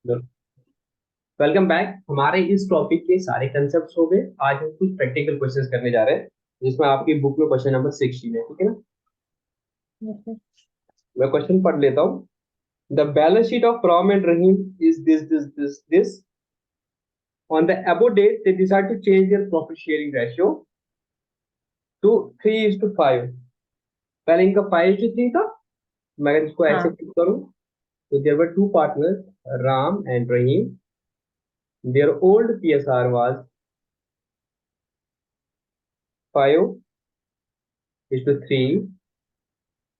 Welcome back. हमारे इस topic के सारे कंसेप्ट हो गए। आज हम कुछ प्रैक्टिकल क्वेश्चंस करने जा रहे हैं जिसमें आपकी बुक में क्वेश्चन नंबर 16 है। ठीक है ना? मैं क्वेश्चन पढ़ लेता हूँ। The balance sheet of Ram and Rahim is this on the above date they decide to change their profit sharing ratio to 3:5। पहले इनका 5:3 था। मैं अगर इसको ऐसे हाँ क्लिक करूँ तो there were two partners, Ram and Rahim. Their old PSR was 5:3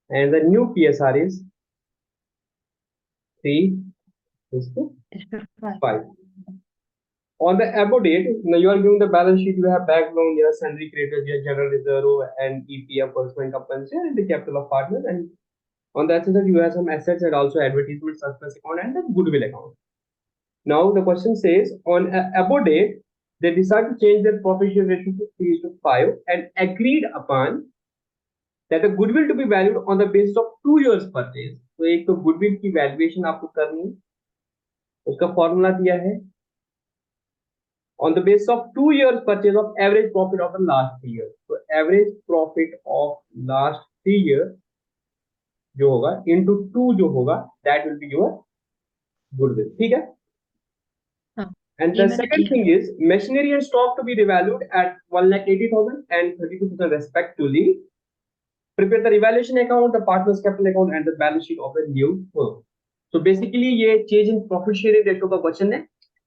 and the new PSR is 3:5. On the above date, now you are giving the balance sheet. You have bank loan, you have sundry creditors, you have general reserve and EPF, personal compensation, and the capital of partners. And on the asset side, you have some assets and also advertisement surplus account and the goodwill account. Now the question says, on above date, they decide to change their profit share ratio to 3:5 and agreed upon that the goodwill to be valued on the basis of 2 years purchase. तो एक तो goodwill की valuation आपको करनी है, उसका formula दिया है on the basis of 2 years purchase of average profit of the last 3 years. तो average profit of last 3 years जो होगा into 2 जो होगा that will be your goodwill. ठीक है? हाँ And ये the मैंने second किया। thing is machinery and stock to be revalued at 1,80,000 and 32,000 respectively. Prepare the revaluation account, the partner's capital account, and the balance sheet of the new firm. So basically ये change in profit sharing ratio का question है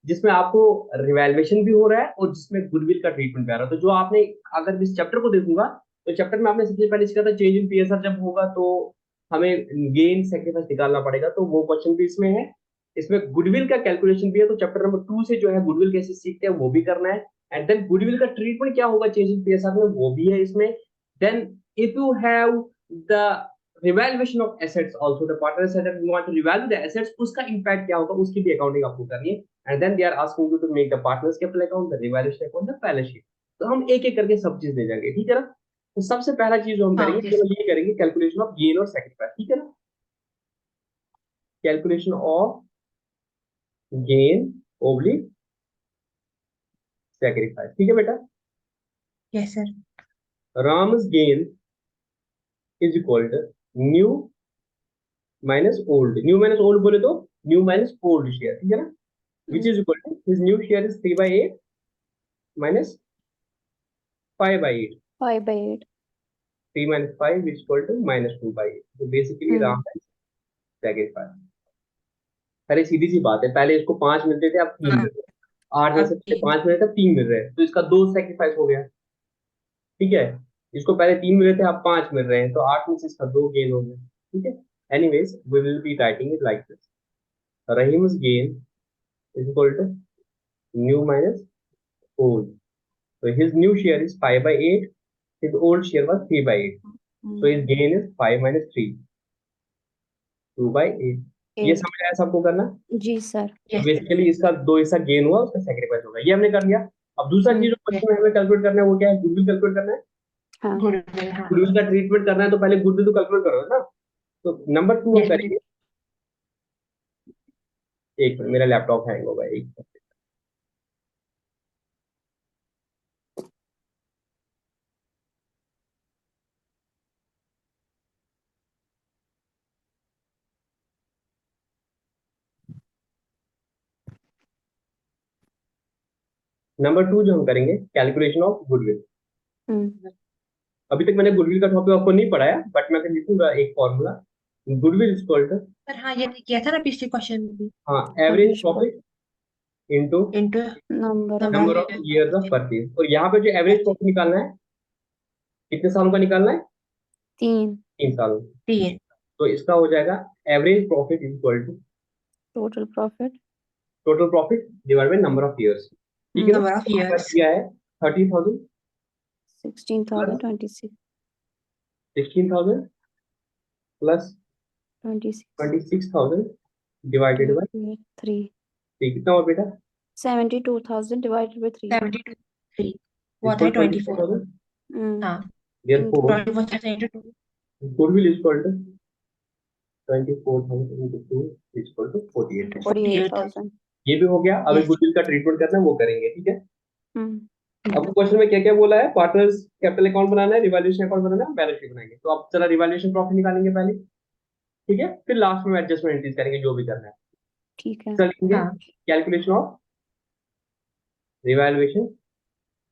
जिसमें आपको revaluation भी हो रहा है और जिसमें गुडविल का ट्रीटमेंट भी आ रहा है। तो जो आपने अगर इस चैप्टर को देखूंगा तो चैप्टर में आपने सबसे पहले सीखा था चेंज इन PSR जब होगा तो हमें गेन सेक्रीफाइस निकालना पड़ेगा, तो वो क्वेश्चन भी इसमें है। इसमें गुडविल का कैलकुलेशन भी है, तो चैप्टर नंबर 2 से जो है गुडविल कैसे सीखते हैं वो भी करना है। एंड देन गुडविल का ट्रीटमेंट क्या होगा चेंज इन PSR में वो भी है इसमें। Then if you have the revaluation of assets also, the partner said that we want to revalue the assets, उसका impact क्या होगा उसकी भी accounting आपको करनी है। and then they are asking you to make the partners capital account, the revaluation account, the balance sheet। तो हम एक एक करके सब चीज दे जाएंगे। ठीक है ना? तो सबसे पहला चीज जो हम हाँ करेंगे केवल ये करेंगे कैलकुलेशन ऑफ गेन और सेक्रीफाइस। ठीक है ना? Calculation of gain oblique sacrifice. ठीक है बेटा? Yes sir. Ram's gain is equal to new minus old. New minus old बोले तो न्यू माइनस ओल्ड शेयर। ठीक है ना? which is equal to his new share is 3/8 minus 5/8. 5/8. 3 minus 5 is equal to -2/8. So basically Ram has sacrifice. अरे सीधी सी बात है, पहले इसको 5 मिलते थे अब 3 हाँ मिल रहे हैं। 8 में से अब पहले 5 मिले थे अब 3 मिल रहे हैं, तो इसका 2 सेक्रीफाइस हो गया। ठीक है? इसको पहले 3 मिले थे अब 5 मिल रहे हैं, तो 8 में से इसका 2 गेन हो गया। ठीक है? Anyways we will be writing it like this. Rahim's gain is equal to new minus old. So his new share is 5/8. His old share was 3/8. So his gain is 5 minus 3, 2/8. ये 8. समझ आया सबको करना? जी सर। Yes sir. बेसिकली इसका 2 हिस्सा gain हुआ, उसका sacrifice होगा, ये हमने कर लिया। अब दूसरा चीज जो यस क्वेश्चन में हमें कैलकुलेट करना है वो क्या है? गुडविल कैलकुलेट करना है। हाँ गुडविल। हाँ गुडविल का ट्रीटमेंट करना है तो पहले गुडविल तो कैलकुलेट करो ना। तो नंबर 2 हम यस करेंगे। एक मिनट, मेरा लैपटॉप हैंग होगा, एक मिनट। नंबर 2 जो हम करेंगे कैलकुलेशन ऑफ गुडविल। अभी तक मैंने गुडविल का टॉपिक आपको नहीं पढ़ाया, बट मैं लिखूंगा एक formula. Goodwill is equal to, sir. हाँ ये किया था ना पिछले क्वेश्चन में भी। हाँ, average profit into into number of number year. Of years of purchase. और यहाँ पे जो एवरेज प्रॉफिट निकालना है कितने सालों का निकालना है? 3. 3 सालों। टी तो इसका हो जाएगा average profit equal to total profit. Total profit divide by number of years. ठीक है ना? नंबर ऑफ तो हमारे पास ईयर्स। दिया है 30,000 प्लस 16,026. 16,000 प्लस 26. 26,000 divided by 3. 3। कितना हुआ बेटा? 72,000 divided by 3. 72 3 वो था इक्वल 24। 24,000। हाँ Into देयरफॉर 24 था into 2। Goodwill is equal to 24,000 into 2 is equal to 48। 48,000. ये भी हो गया। अब एक Yes. गुडविल का ट्रीटमेंट करना है वो करेंगे, ठीक है। हम्म अब क्वेश्चन में क्या क्या बोला है, पार्टनर्स कैपिटल अकाउंट बनाना है, रिवैल्यूएशन अकाउंट बनाना है, बैलेंस शीट बनाएंगे। तो अब चला रिवैल्यूएशन प्रॉफिट निकालेंगे पहले, ठीक है, फिर लास्ट में एडजस्टमेंट एंट्रीज करेंगे जो भी करना है। ठीक है. चलेंगे हाँ, calculation of revaluation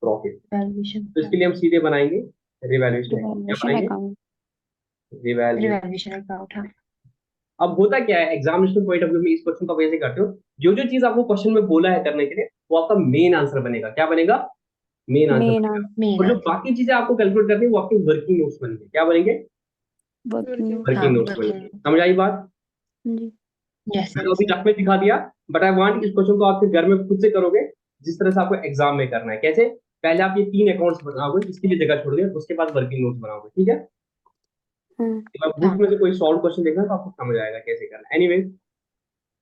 profit. valuation, तो इसके लिए हम सीधे बनाएंगे रिवैल्यूएशन अकाउंट। क्या रिवैल्यूएशन बनाएंगे? अकाउंट. रिवैल्यूएशन। revaluation account, हाँ, अब होता क्या है एग्जामिनेशन पॉइंट ऑफ व्यू में, इस क्वेश्चन को वैसे करते हो, जो जो चीज आपको क्वेश्चन में बोला है करने के लिए वो आपका मेन आंसर बनेगा। क्या बनेगा? मेन आंसर मेन बनेगा। main और जो answer, बाकी चीजें आपको कैलकुलेट करनी है वो आपके वर्किंग नोट्स बनेंगे। क्या बनेंगे? वर्किंग. हाँ, वर्किंग नोट्स working, बनेंगे। समझ आई बात? जी. yes, मैंने yes, अभी रफ में दिखा दिया, बट आई वांट इस क्वेश्चन को आप फिर घर में खुद से करोगे जिस तरह से आपको एग्जाम में करना है। कैसे? पहले आप ये 3 अकाउंट्स बनाओगे, इसके लिए जगह छोड़ उसके बाद वर्किंग नोट्स बनाओगे, ठीक है। हम्म बुक हाँ, में से कोई सॉल्व क्वेश्चन देखना तो आपको समझ आएगा कैसे करना है। एनीवे,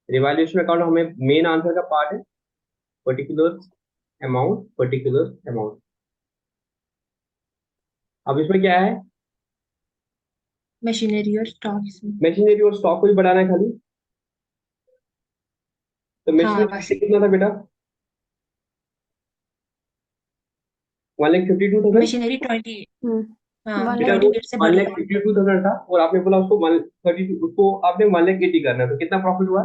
रिवैल्यूएशन अकाउंट हमें मेन आंसर का पार्ट है, पर्टिकुलर अमाउंट। अब इसमें क्या है? machinery और stock इसमें, मशीनरी और स्टॉक को ही बढ़ाना है खाली। तो हाँ, बस मशीनरी कितना था बेटा? 1,52,000। machinery 20, हम्म हाँ, 1,80,000. 28 से वन बढ़ लैख गया, 52,000 था और आपने बोला उसको 132, उसको आपने 1,80,000 करना है, तो कितना प्रॉफिट हुआ?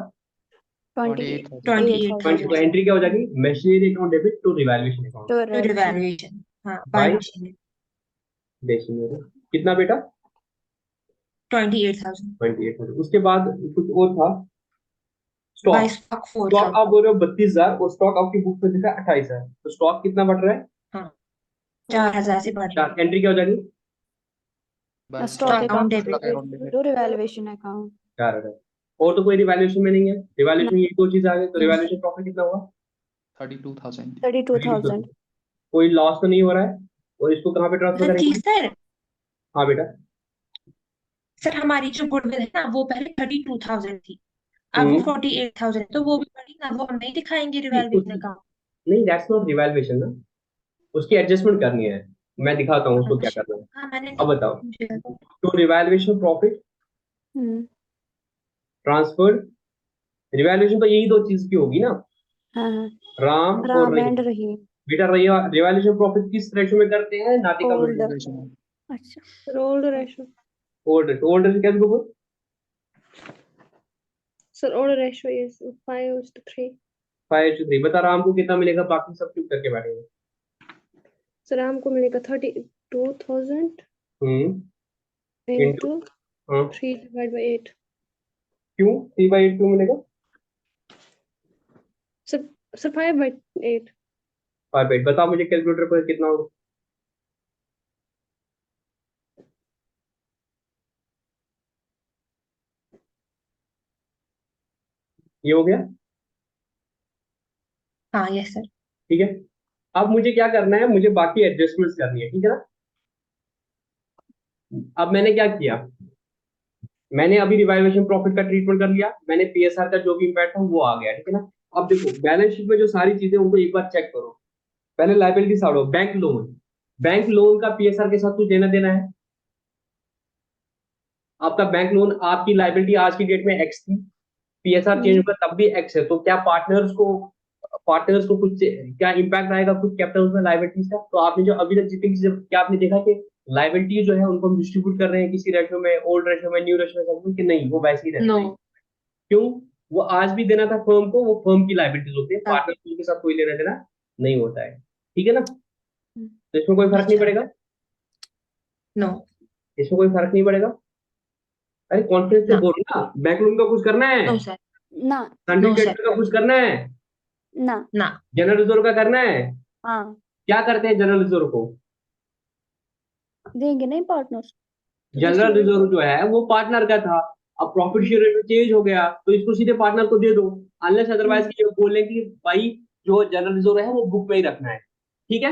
28,000 तो 28,000 एंट्री क्या हो जाएगी? Machinery account debit to revaluation account to to revaluation. revaluation, हाँ, by बाय machinery, मशीनरी। कितना बेटा? 28,000, 28,000। उसके बाद कुछ और था, by स्टॉक। stock स्टॉक 4,000, आप बोल रहे हो 32,000 और स्टॉक आपकी बुक में दिखा 28,000, तो स्टॉक कितना बढ़ रहा है? हाँ, 4,000 से बढ़ रहा है, एंट्री क्या हो जाएगी? A stock stock account account debit, debit to revaluation account. 4,000। और तो कोई रिवैल्यूएशन में नहीं है, रिवैल्यूएशन में ये दो चीज आ गई, तो No. रिवैल्यूएशन प्रॉफिट कितना हुआ? 32,000। 32,000. कोई लॉस तो नहीं हो रहा है। और इसको कहाँ पे ट्रांसफर सर जी करेंगे? सर, हाँ बेटा। सर हमारी जो गुडविल है ना वो पहले 32,000 थी, अब वो हम्म 48,000, तो वो भी बढ़ी ना, वो हम नहीं दिखाएंगे नहीं रिवैल्यूएशन अकाउंट। नहीं, दैट्स नॉट रिवैल्यूएशन ना, उसकी एडजस्टमेंट करनी है। मैं दिखाता हूँ उसको क्या अच्छा, करना है। हाँ मैंने अब बताओ, मुझे लगा, तो रिवैल्यूएशन प्रॉफिट हम्म ट्रांसफर्ड, रिवैल्यूएशन तो यही दो चीज की होगी ना, हाँ हाँ. राम और राम रहीम। एंड रहीम. बेटा रिवैल्यूएशन प्रॉफिट किस रेशो में करते हैं? नाटिका Old. मल्टीप्लिकेशन। अच्छा. Old ratio. ओल्ड रेशो क्या बोल? Sir, order ratio is 5:3. 5:3। बता राम को कितना मिलेगा? बाकी सब चुप करके बैठेंगे। Sir, हमको मिलेगा 32,000 इंटू into हाँ 3 divided by 8. क्यों 3/8 क्यों मिलेगा? Sir, 5/8. 5/8। बता मुझे कैलकुलेटर पर कितना होगा? ये हो गया, हाँ यस सर, ठीक है। अब मुझे क्या करना है, मुझे बाकी एडजस्टमेंट्स करनी है, ठीक है ना। अब मैंने क्या किया, मैंने अभी रिवाइवेशन प्रॉफिट का ट्रीटमेंट कर लिया, मैंने पीएसआर का जो भी इम्पैक्ट था वो आ गया, ठीक है ना। अब देखो बैलेंस शीट में जो सारी चीजें उनको एक बार चेक करो। पहले लाइबिलिटी साइड हो, बैंक लोन का पीएसआर के साथ कुछ लेना देना है? आपका बैंक लोन, आपकी लाइबिलिटी आज की डेट में एक्स थी, पीएसआर चेंज हुआ तब भी एक्स है, तो क्या पार्टनर्स को कुछ क्या इंपैक्ट आएगा कुछ कैपिटल में लाइबिलिटीज का? तो आपने जो अभी तक जितनी चीजें, क्या आपने देखा कि लाइबिलिटी जो है उनको हम डिस्ट्रीब्यूट कर रहे हैं किसी रेशो में, ओल्ड रेशो में, न्यू रेशो में, कि नहीं वो वैसे ही रहते नो, हैं? क्यों? वो आज भी देना था फर्म को, वो फर्म की लाइबिलिटीज होती है, हाँ, पार्टनर के साथ कोई लेना देना नहीं होता है, ठीक है ना। तो इसमें कोई फर्क नहीं अच्छा, पड़ेगा, नो, इसमें कोई फर्क नहीं पड़ेगा। अरे कॉन्फिडेंस से ना, बोलो ना, बैंक लोन का कुछ करना है, नो सर, ना. सन्ड्री नो सर, क्रेडिटर का कुछ करना है, ना. ना, जनरल रिजर्व का करना है। हाँ. क्या करते हैं जनरल रिजर्व को? देंगे नहीं पार्टनर्स. जनरल रिजर्व जो है वो पार्टनर का था, अब प्रॉफिट शेयर रेशियो चेंज हो गया तो इसको सीधे पार्टनर को दे दो, अनलेस अदरवाइज ये बोले कि भाई जो जनरल रिजर्व है वो बुक में ही रखना है, ठीक है।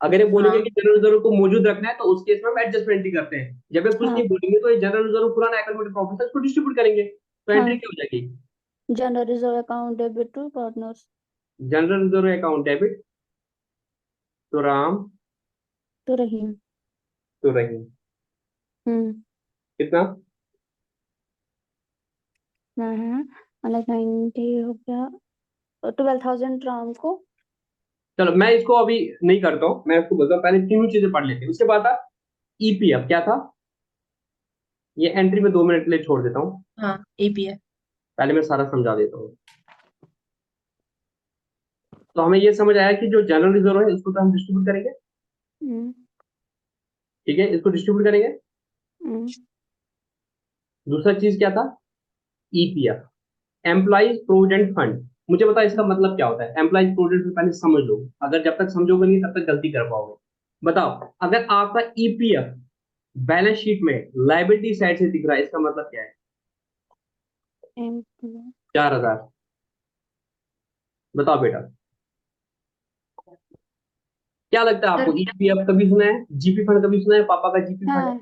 अगर ये बोलेंगे हाँ, कि जनरल रिजर्व को मौजूद रखना है तो उस केस में हम एडजस्टमेंट ही करते हैं। जब ये कुछ हाँ. नहीं बोलेंगे तो ये जनरल रिजर्व पुराना एक्यूमुलेटेड प्रॉफिट है उसको डिस्ट्रीब्यूट करेंगे, तो एंट्री हाँ. क्या हो जाएगी? General reserve account debit to partners. General reserve account debit तो राम To रहीम. तो रहीम। हम्म कितना? हाँ, 190 हो गया, 12,000 राम को। चलो मैं इसको अभी नहीं करता हूँ, मैं इसको बोलता हूँ, पहले तीनों चीजें पढ़ लेते हैं। उसके बाद ईपीएफ क्या था, ये एंट्री में 2 मिनट के लिए छोड़ देता हूँ, हाँ एपीएफ। पहले मैं सारा समझा देता हूँ। तो हमें ये समझ आया कि जो जनरल रिजर्व है इसको तो हम डिस्ट्रीब्यूट करेंगे, हम्म, ठीक है, इसको डिस्ट्रीब्यूट करेंगे। हम्म, दूसरा चीज क्या था, ईपीएफ, एम्प्लॉइज प्रोविडेंट फंड। मुझे बता इसका मतलब क्या होता है, एम्प्लॉइज प्रोविडेंट फंड पहले समझ लो, अगर जब तक समझोगे नहीं तब तक गलती कर पाओगे। बताओ, अगर आपका ईपीएफ बैलेंस शीट में लाइबिलिटी साइड से दिख रहा है, इसका मतलब क्या है, एम्प्लॉय 4,000। बताओ बेटा, क्या लगता है आपको, सर ईपीएफ कभी सुना है, जीपी फंड कभी सुना है, पापा का जीपी फंड हाँ, है,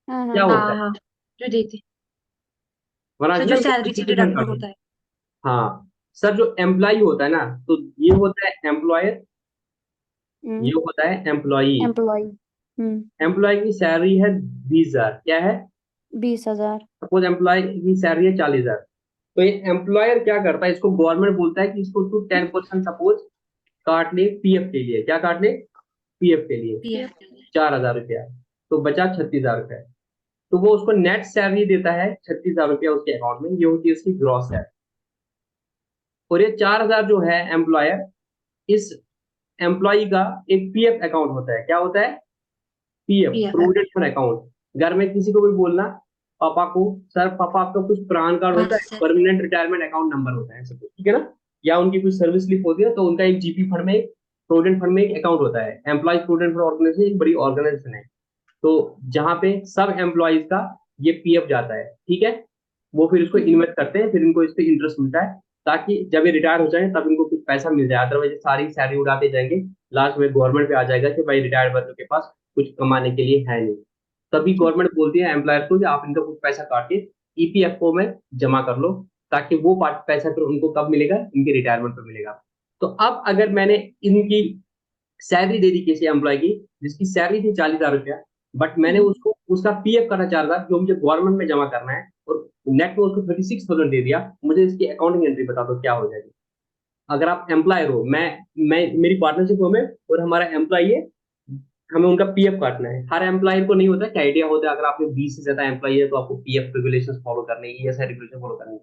हाँ, क्या हाँ, होता है, हाँ जो देते वरना सर, ना जो सैलरी से जीपी फंड डिडक्ट कर दो। होता है। हाँ सर, जो एम्प्लॉय होता है ना, तो ये होता है एम्प्लॉयर, ये होता है एम्प्लॉई। एम्प्लॉय। एम्प्लॉय की सैलरी है 20,000, क्या है, 20,000। सपोज एम्प्लॉय की सैलरी है 40,000, तो ये एम्प्लॉयर क्या करता है, इसको गवर्नमेंट बोलता है कि इसको तू 10% सपोज काट ले पीएफ के लिए, क्या काट ले, पीएफ के लिए, पीएफ 4,000 रुपया, तो बचा 36,000 रुपया। तो वो उसको नेट सैलरी देता है 36,000 रुपया उसके अकाउंट में, ये होती है उसकी ग्रॉस सैलरी। और ये 4,000 जो है एम्प्लॉयर, इस एम्प्लॉय का एक पीएफ अकाउंट होता है, क्या होता है, PF PF provident fund account. घर में किसी को भी बोलना, पापा को, सर पापा आपका कुछ प्राण कार्ड हाँ होता है, sir. Permanent retirement account number होता है सब, ठीक है ना, या उनकी कुछ सर्विस स्लिप होती है तो उनका एक जीपी फंड में, प्रोविडेंट फंड में एक अकाउंट होता है। एम्प्लॉय प्रोविडेंट फंड ऑर्गेनाइजेशन एक बड़ी ऑर्गेनाइजेशन है, तो जहां पे सब एम्प्लॉयज का ये पीएफ जाता है, ठीक है, वो फिर इसको इन्वेस्ट करते हैं, फिर इनको इस पे इंटरेस्ट मिलता है, ताकि जब ये रिटायर हो जाए तब इनको कुछ पैसा मिल जाए, अदरवाइज सारी सैलरी उड़ाते जाएंगे, लास्ट में गवर्नमेंट पे आ जाएगा कि भाई रिटायर्ड बच्चों के पास कुछ कमाने के लिए है नहीं। तभी गवर्नमेंट बोलती है एम्प्लॉयर को कि आप इनका कुछ पैसा काट के ईपीएफओ में जमा कर लो, ताकि वो पैसा फिर उनको कब मिलेगा, इनके रिटायरमेंट पे मिलेगा। तो अब अगर मैंने इनकी सैलरी दे दी किसी एम्प्लॉय की, जिसकी सैलरी थी 40,000 रुपया, बट मैंने उसको उसका पीएफ काटा 4,000 जो मुझे गवर्नमेंट में जमा करना है, और नेट में उसको 36,000 दे दिया, मुझे इसकी अकाउंटिंग एंट्री बता दो क्या हो जाएगी। अगर आप एम्प्लॉयर हो, मैं मेरी पार्टनरशिप हो में, और हमारा एम्प्लॉय है, हमें उनका पीएफ काटना है। हर एम्प्लॉयर को नहीं होता, क्या आइडिया होता है, अगर आपके 20 से ज्यादा एम्प्लॉय है तो आपको पीएफ रेगुलेशन फॉलो करने है, ईएसआई रेगुलेशन फॉलो करनी है।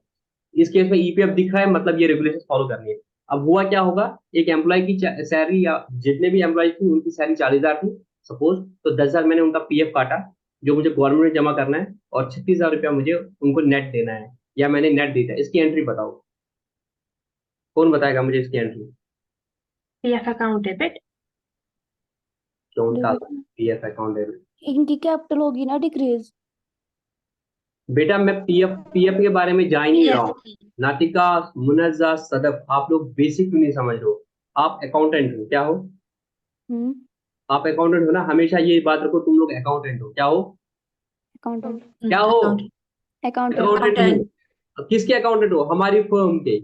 इस केस में ईपीएफ दिख रहा है, मतलब ये रेगुलेशन फॉलो करनी है। अब हुआ क्या होगा, एक एम्प्लॉय की सैलरी, या जितने भी एम्प्लॉय थी उनकी सैलरी 40,000 थी सपोज, तो 10,000 मैंने उनका पीएफ काटा जो मुझे गवर्नमेंट में जमा करना है, और 36,000 रुपया मुझे उनको नेट देना है, या मैंने नेट दे दिया। इसकी एंट्री बताओ, कौन बताएगा मुझे इसकी एंट्री, पीएफ अकाउंट डेबिट। कौन सा डेबिट। पीएफ अकाउंट है। इनकी कैपिटल होगी ना डिक्रीज। बेटा मैं पीएफ पीएफ के बारे में जा ही नहीं रहा हूँ, पीएफ नातिका, मुनज्जा, सदफ, आप लोग बेसिक क्यों नहीं समझ रहे हो। आप अकाउंटेंट हो, क्या हो, हम्म, आप अकाउंटेंट हो ना, हमेशा ये बात रखो, तुम लोग अकाउंटेंट हो, क्या हो, अकाउंटेंट। क्या हो, अकाउंट अकाउंटेंट। अकाउंटेंट हो। अकाउंटेंट अब किसके अकाउंटेंट हो, हमारी फर्म के।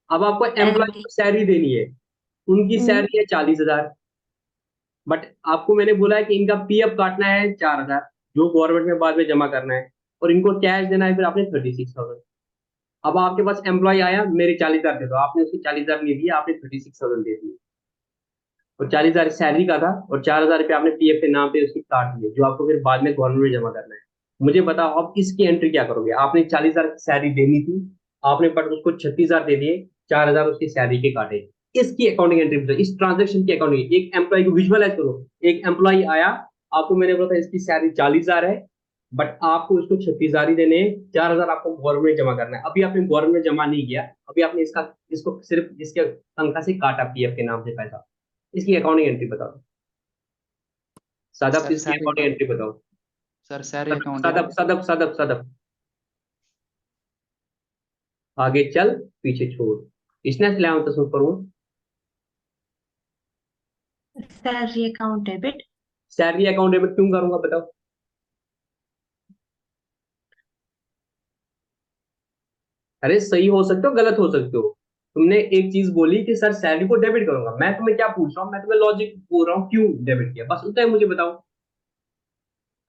अब आपको एम्प्लॉय एलएमडी। को सैलरी देनी है, उनकी हम्म, सैलरी है 40,000, बट आपको मैंने बोला है कि इनका पीएफ काटना है 4,000 जो गवर्नमेंट में बाद में जमा करना है, और इनको कैश देना है फिर आपने 36,000। अब आपके पास एम्प्लॉय आया, मेरे 40,000 दे दो, आपने उसकी 40,000 नहीं दिया, आपने 36,000 दे दिए, और 40,000 सैलरी का था, और 4,000 रुपये आपने पीएफ के नाम पे उसकी काट दिए, जो आपको फिर बाद में गवर्नमेंट में जमा करना है। मुझे बताओ आप इसकी एंट्री क्या करोगे, आपने 40,000 की सैलरी देनी थी, आपने बट उसको 36,000 दे दिए, 4,000 उसकी सैलरी के काटे, इसकी अकाउंटिंग एंट्री बताओ, इस ट्रांजेक्शन की अकाउंटिंग। एक एम्प्लॉय को विजुअलाइज करो, एक एम्प्लॉय आया, आपको मैंने बोला था इसकी सैलरी 40,000 है, बट आपको उसको 36,000 ही देने हैं, 4,000 आपको गवर्नमेंट में जमा करना है। अभी आपने गवर्नमेंट में जमा नहीं किया, अभी आपने इसको सिर्फ इसके तनख्वाह से काटा पीएफ के नाम से पैसा, इसकी अकाउंटिंग एंट्री बताओ। सदफ, सर इसकी सैलरी अकाउंटिंग एंट्री बताओ। Sir salary account Sadaf debit. Sadaf Sadaf Sadaf, आगे चल पीछे छोड़, इसने सलामत तस्वीर पर हूँ। Salary account debit. Salary account debit क्यों करूंगा बताओ, अरे सही हो सकते हो गलत हो सकते हो। तुमने एक चीज बोली कि सर सैलरी को डेबिट करूंगा, मैं तुम्हें क्या पूछ रहा हूँ, मैं तुम्हें लॉजिक बोल रहा हूँ क्यों डेबिट किया, बस उतना ही मुझे बताओ।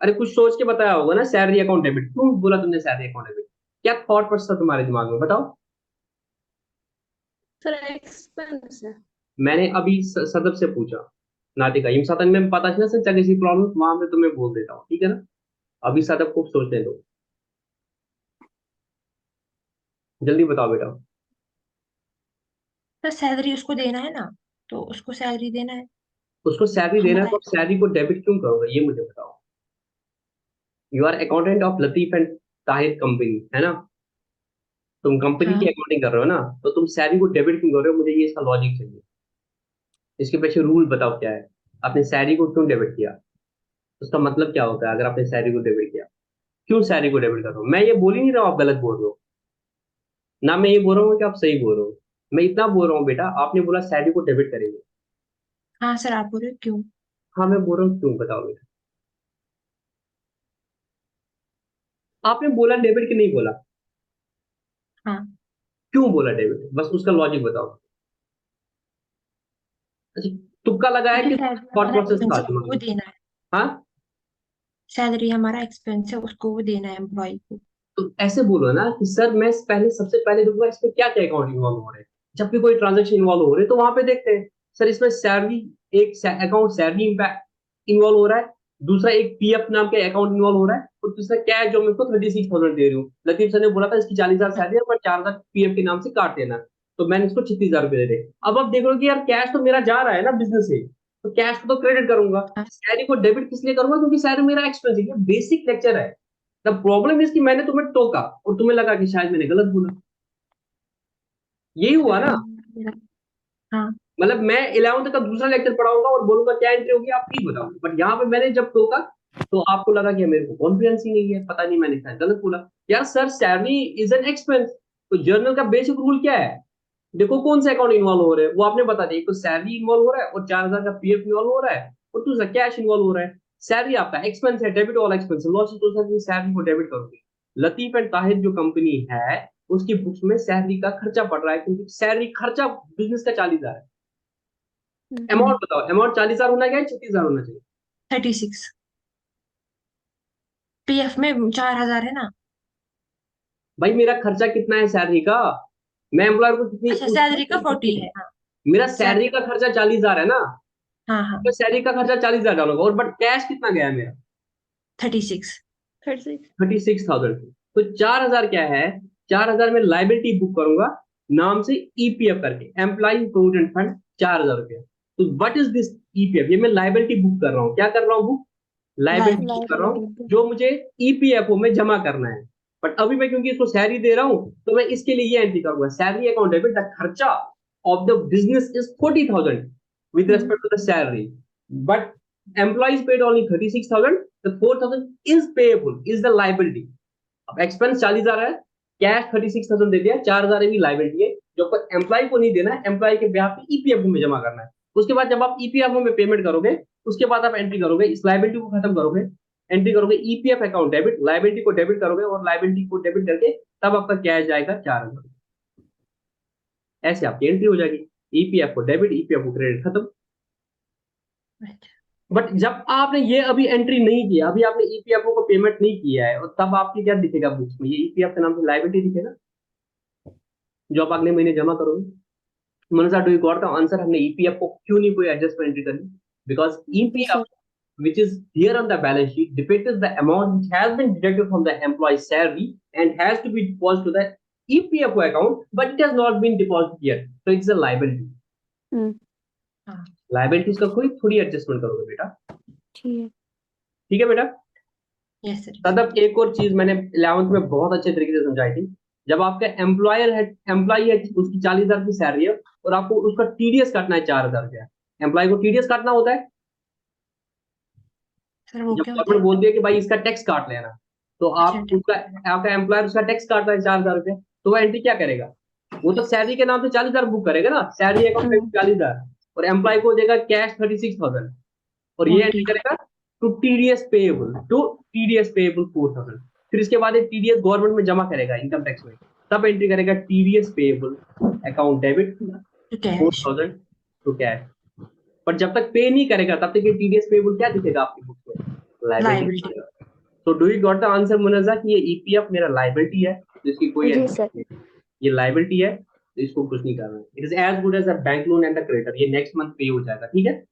अरे कुछ सोच के बताया होगा ना, सैलरी अकाउंट डेबिट क्यों बोला तुमने, सैलरी अकाउंट डेबिट क्या थॉट प्रोसेस था तुम्हारे दिमाग में, बताओ। सर एक्सपेंस है। मैंने अभी सदब से पूछा, नातिका इम सातन में पता चला सर किसी प्रॉब्लम वहां पे तुम्हें बोल देता हूँ, ठीक है ना। अभी सदब को सोचने दो, जल्दी बताओ बेटा। सर सैलरी उसको देना है ना, तो उसको सैलरी देना है। उसको सैलरी देना है हमारा तो सैलरी को डेबिट क्यों करोगे, ये मुझे बताओ। You are accountant of Latif and Tahir company, है ना। तुम कंपनी की हाँ अकाउंटिंग कर रहे हो ना, तो तुम सैलरी को डेबिट क्यों कर रहे हो, मुझे ये इसका लॉजिक चाहिए। इसके पीछे रूल बताओ क्या है। आपने सैलरी को क्यों डेबिट किया, उसका मतलब क्या होता है अगर आपने सैलरी को डेबिट किया। क्यों सैलरी को डेबिट कर रहे हो, मैं ये बोल ही नहीं रहा हूँ आप गलत बोल रहे हो, ना मैं ये बोल रहा हूँ कि आप सही बोल रहे हो। मैं इतना बोल रहा हूँ बेटा, आपने बोला सैलरी को डेबिट करेंगे। हाँ सर, आप बोल रहे हो क्यों। हाँ मैं बोल रहा हूँ क्यों, बताओ बेटा। आपने बोला डेबिट कि नहीं बोला, हाँ क्यों बोला डेबिट, बस उसका लॉजिक बताओ। अच्छा, तुक्का लगाया क्योंकि कि सैलरी थॉट हमारा प्रोसेस एक्सपेंस था है, दिमाग उसको में। देना है। हाँ, सैलरी हमारा एक्सपेंस है, उसको वो देना है एम्प्लॉय को। तो ऐसे बोलो ना कि सर मैं पहले सबसे पहले देखूंगा इसमें क्या क्या अकाउंट इन्वॉल्व हो रहे हैं। जब भी कोई ट्रांजेक्शन इन्वॉल्व हो रहे हैं तो वहां पे देखते हैं सर इसमें सैलरी, एक अकाउंट सैलरी इम्पैक्ट इन्वॉल्व हो रहा है, दूसरा एक पीएफ नाम के अकाउंट इन्वॉल्व हो रहा है, और तीसरा क्या है जो मैं इसको 36,000 दे रही हूँ। लतीफ सर ने बोला था इसकी 40,000 सैलरी है पर 4,000 पीएफ के नाम से काट देना, तो मैंने इसको 36,000 रुपये दे दे। अब आप देख रहे हो कि यार कैश तो मेरा जा रहा है ना बिजनेस से, तो कैश को तो क्रेडिट करूंगा, हाँ सैलरी को डेबिट किस लिए करूंगा, क्योंकि सैलरी मेरा एक्सपेंस है। ये बेसिक लेक्चर है। द प्रॉब्लम इज कि मैंने तुम्हें टोका और तुम्हें लगा कि शायद मैंने गलत बोला, यही हुआ ना। हाँ मतलब मैं 11th का दूसरा लेक्चर पढ़ाऊंगा और बोलूंगा क्या एंट्री होगी आप प्लीज बताओ, बट यहाँ पे मैंने जब टोका तो आपको लगा कि मेरे को कॉन्फिडेंस ही नहीं है, पता नहीं मैंने शायद गलत बोला। यार sir salary is an expense, तो जर्नल का बेसिक रूल क्या है, देखो कौन से अकाउंट इन्वॉल्व हो रहे हैं वो आपने बता दिया। एक तो सैलरी इन्वॉल्व हो रहा है और 4,000 का पीएफ इन्वॉल्व हो रहा है, और दूसरा कैश इन्वॉल्व हो रहा है। सैलरी आपका एक्सपेंस है, डेबिट वाला एक्सपेंस है, लॉस तो सर सैलरी को डेबिट करोगे। लतीफ एंड ताहिर जो कंपनी है उसकी बुक्स में सैलरी का खर्चा पड़ रहा है, क्योंकि सैलरी खर्चा बिजनेस का 40,000 है। अमाउंट बताओ, अमाउंट 40,000 होना क्या है, 36,000 होना चाहिए। 36। पीएफ में 4,000 है ना। भाई मेरा खर्चा कितना है सैलरी का, मैं एम्प्लॉयर को कितनी अच्छा, सैलरी का 40 है, हाँ। मेरा सैलरी सैलरी, का खर्चा 40,000 है ना, हाँ हाँ। तो सैलरी का खर्चा 40,000 डालूंगा, और बट कैश कितना गया है मेरा 36। 36। 36,000। तो 4,000 क्या है, 4,000 में लाइबिलिटी बुक करूंगा नाम से ईपीएफ करके, एम्प्लॉय प्रोविडेंट फंड, 4,000 रुपया। तो व्हाट इज दिस ईपीएफ, ये मैं लाइबिलिटी बुक कर रहा हूँ, क्या कर रहा हूँ बुक, लाइबिलिटी बुक लाइबिलिटी। कर रहा हूँ जो मुझे ईपीएफओ में जमा करना है। बट अभी मैं क्योंकि इसको सैलरी दे रहा हूँ तो मैं इसके लिए ये एंट्री करूंगा, सैलरी अकाउंट डेबिट द खर्चा of the business is 40,000 with respect to the salary, but employees paid only 36,000, the 4,000 is payable, is the liability। अब एक्सपेंस 40,000 है, कैश 36,000 दे दिया, 4,000 भी लाइबिलिटी है जो एम्प्लॉय को नहीं देना है, एम्प्लॉय के ब्याह पे ईपीएफओ में जमा करना है। उसके बाद जब आप ईपीएफओ में पेमेंट करोगे उसके बाद आप एंट्री करोगे, इस लाइबिलिटी को खत्म करोगे, एंट्री करोगे ईपीएफ अकाउंट डेबिट, लाइबिलिटी को डेबिट करोगे और लाइबिलिटी को डेबिट करके तब आपका कैश जाएगा 4,000। ऐसे आपकी एंट्री हो जाएगी, ईपीएफ को डेबिट, ईपीएफ को क्रेडिट, खत्म। बट जब आपने ये अभी एंट्री नहीं किया, अभी आपने ईपीएफओ को पेमेंट नहीं किया है, और तब आपकी क्या दिखेगा बुक्स में, ये ईपीएफ के नाम से लाइबिलिटी दिखेगा जो आप अगले महीने जमा करोगे। Mansa do you got the answer, हमने ईपीएफ को क्यों नहीं कोई एडजस्टमेंट एंट्री करनी, बिकॉज जी EPF sir. which is here on the balance sheet depicts the amount which has been deducted from the employee's salary and has to be deposited to the EPFO account, but it has not been deposited yet, so it's a liability। हाँ liabilities का कोई थोड़ी adjustment करोगे बेटा, ठीक है। ठीक है बेटा। Yes sir. तब एक और चीज मैंने 11th में बहुत अच्छे तरीके से समझाई थी, जब आपका एम्प्लॉयर है, एम्प्लॉय है, उसकी 40,000 की सैलरी है और आपको उसका टीडीएस काटना है 4,000 रुपया, एम्प्लॉय को टीडीएस काटना होता है। सर वो जब क्या होता गवर्नमेंट है। बोलती है कि भाई इसका टैक्स काट लेना, तो अच्छा, आप उसका, आपका एम्प्लॉयर उसका टैक्स काट रहा है 4,000 रुपया, तो वो एंट्री क्या करेगा, वो तो सैलरी के नाम से 40,000 बुक करेगा ना, सैलरी अकाउंट में 40,000, और एम्प्लॉय को देगा कैश 36,000, और ये एंट्री 40। करेगा to TDS payable, to TDS payable 4,000। फिर इसके बाद एक टीडीएस गवर्नमेंट में जमा करेगा इनकम टैक्स में, तब एंट्री करेगा TDS payable account debit to cash. 4,000 to cash. पर जब तक पे नहीं करेगा तब तक ये टीडीएस पेएबल क्या दिखेगा आपकी बुक में, लायबिलिटी। लाइबिलिटी। तो do you got the answer Munja कि ये ईपीएफ मेरा लायबिलिटी है, जिसकी कोई जी asset सर। नहीं है। ये लाइबिलिटी है, तो इसको कुछ नहीं करना है। It is as good as a bank loan and the creditor, ये नेक्स्ट मंथ पे हो जाएगा, ठीक है।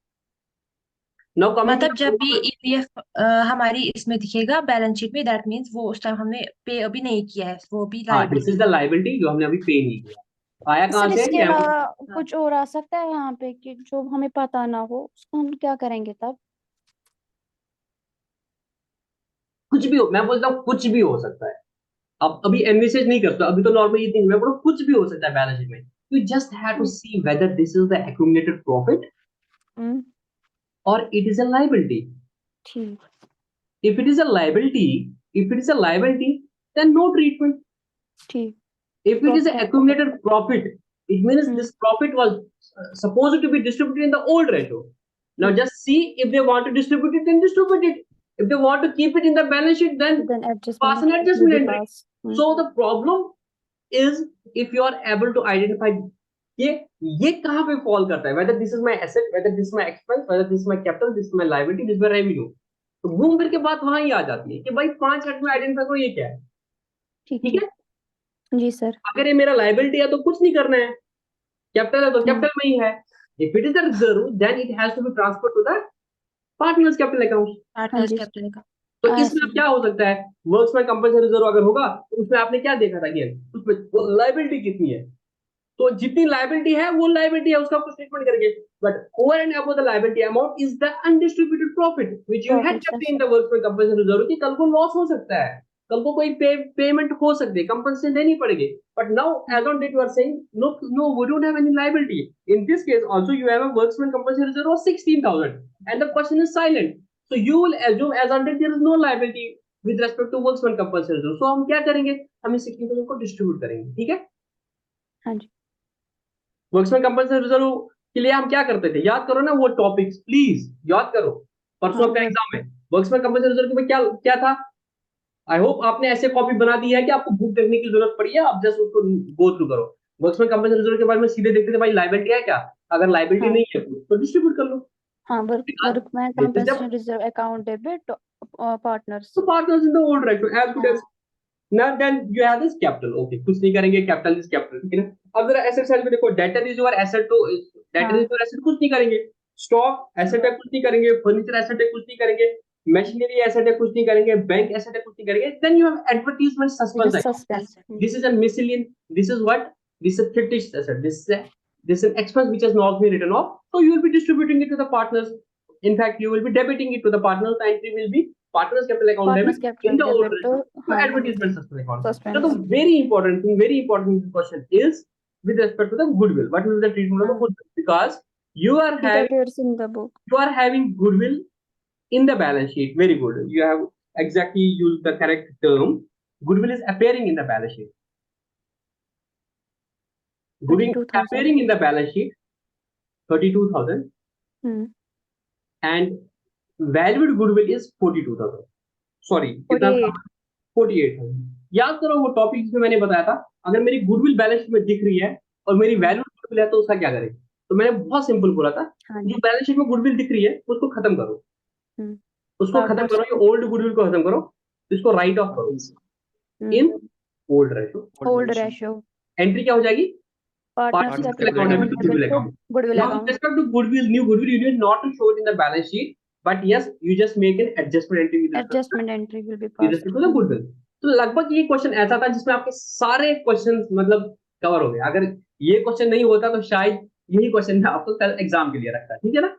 नाउ कमिंग मतलब जब भी टू ईपीएफ हमारी इसमें दिखेगा बैलेंस शीट में, दैट मीन्स वो उस टाइम हमने पे अभी नहीं किया है, वो भी हाँ, दिस इज लाइबिलिटी द है। लाइबिलिटी जो हमने अभी पे नहीं किया। आया कहाँ सर से? इसके ये अलावा हाँ। कुछ और आ सकता है यहाँ पे कि जो हमें पता ना हो, उसको हम क्या करेंगे तब? कुछ भी हो, मैं बोलता हूँ कुछ भी हो सकता है। अब अभी एनविसेज नहीं करता, अभी तो नॉर्मल ये थिंग, मैं बोलूँ कुछ भी हो सकता है बैलेंस शीट में। You just have to see whether this is the accumulated profit hmm, और इट इज अ लाइबिलिटी। ठीक। If it is a liability, if it is a liability, then no treatment. ठीक। If it is an Profit. accumulated profit, it means Hmm. this profit was supposed to be distributed in the old ratio. Now Hmm. just see if they want to distribute it, then distribute it. If they want to keep it in the balance sheet, then Then adjustment pass an will adjustment be entry. passed. So the problem is if you are able to identify ये ये कहाँ पे fall करता है, whether this is my asset, whether this is my expense, whether this is my capital, this is my liability, this is my revenue. तो घूम फिर के बात वहां ही आ जाती है कि भाई 5 मिनट में आइडेंटिफाई करो ये क्या है। ठीक ठीक ठीक। है, जी सर। अगर ये मेरा लाइबिलिटी है तो कुछ नहीं करना है, कैपिटल है तो हम्म, कैपिटल में ही है। If it is the reserve then it has to be transfer to the partners capital account. हाँ पार्टनर्स जी। कैपिटल का। तो इसमें ऐसे अब क्या हो सकता है, वर्क्स में कंपल्सरी रिजर्व अगर होगा तो उसमें आपने क्या देखा था कि उसमें लाइबिलिटी कितनी है, तो जितनी लाइबिलिटी है वो लाइबिलिटी है, उसका कुछ ट्रीटमेंट करके। But over and above the liability amount is the undistributed profit which you had profit kept sir. In the works में कंपल्सरी रिजर्व कि कल को लॉस हो सकता है, कल को कोई पेमेंट हो सकती है, कंपल्सन देनी पड़ेगी। But now as on date you are saying no no we don't have any liability. In this case also you have a workmen compulsory reserve of 16000 and the person is silent, so you will assume as on date there is no liability with respect to worksman compulsory reserve। so हम क्या करेंगे, हम इस 16000 को distribute करेंगे, ठीक है। हाँ जी। वर्क्समैन कंपल्सरी रिजर्व के लिए हम क्या करते थे, याद करो ना वो टॉपिक्स, प्लीज याद करो, परसों हाँ आपका वर्क। एग्जाम है। वर्क्समैन कंपल्सरी रिजर्व के में क्या क्या था, आई होप आपने ऐसे कॉपी बना दी है कि आपको बुक देखने की जरूरत पड़ी है, आप जस्ट उसको गो थ्रू करो। वर्क्समैन कंपल्सरी रिजर्व के बारे में सीधे देखते थे भाई लाइबिलिटी है क्या, अगर लाइबिलिटी हाँ नहीं है तो डिस्ट्रीब्यूट कर लो। हाँ वर्क Because वर्क में this is the compulsory reserve account debit partners. partners in the old ratio as good as now then you have this capital, okay कुछ नहीं करेंगे, कैपिटल इज कैपिटल, ठीक है ना। अब जरा एसेट साइड में देखो, डेटर इज योर एसेट, तो डेटर इज हाँ योर एसेट, कुछ नहीं करेंगे। स्टॉक एसेट है, कुछ नहीं करेंगे। फर्नीचर एसेट है, कुछ नहीं करेंगे। मशीनरी एसेट है, कुछ नहीं करेंगे। बैंक एसेट है, कुछ नहीं करेंगे। Then you have advertisement suspense account, suspense. this is a miscellaneous, this is what, this is a fictitious asset, this is an expense which has not been written off, so you will be distributing it to the partners. In fact you will be debiting it to the partners, the entry will be partners capital account partners debit in capital the old debit तो ratio to हाँ advertisement suspense account. Now the suspense. very important question is with respect to the goodwill, what will be the treatment of the हाँ goodwill, because you are it having appears in the book. goodwill in the balance sheet. Very good, you have exactly used the correct term. Goodwill is appearing in the balance sheet. Goodwill 32,000. appearing in the balance sheet 32,000 hmm and valued goodwill is 42,000, sorry कितना, 48. 48,000। याद करो वो topic जिसमें मैंने बताया था, अगर मेरी गुडविल बैलेंस शीट में दिख रही है और मेरी वैल्यू गुडविल है तो उसका क्या करें। तो मैंने बहुत सिंपल बोला था, हाँ जो जी। बैलेंस शीट में गुडविल दिख रही है उसको खत्म करो, हम्म उसको खत्म पार्टनर्स। करो, ये ओल्ड गुडविल को खत्म करो, इसको राइट ऑफ करो in old ratio. Old ratio. Entry क्या हो जाएगी, partners Partners capital capital account account debit to debit goodwill to account. Goodwill Now with account. respect to goodwill, new goodwill, you need not to show it in the balance sheet, but yes, you just make an adjustment entry with adjustment entry will be with passed. respect to the goodwill. तो लगभग ये question ऐसा था जिसमें आपके सारे question मतलब cover हो गए। अगर ये क्वेश्चन नहीं होता तो शायद यही क्वेश्चन मैं आपको कल एग्जाम के लिए रखता, ठीक है ना।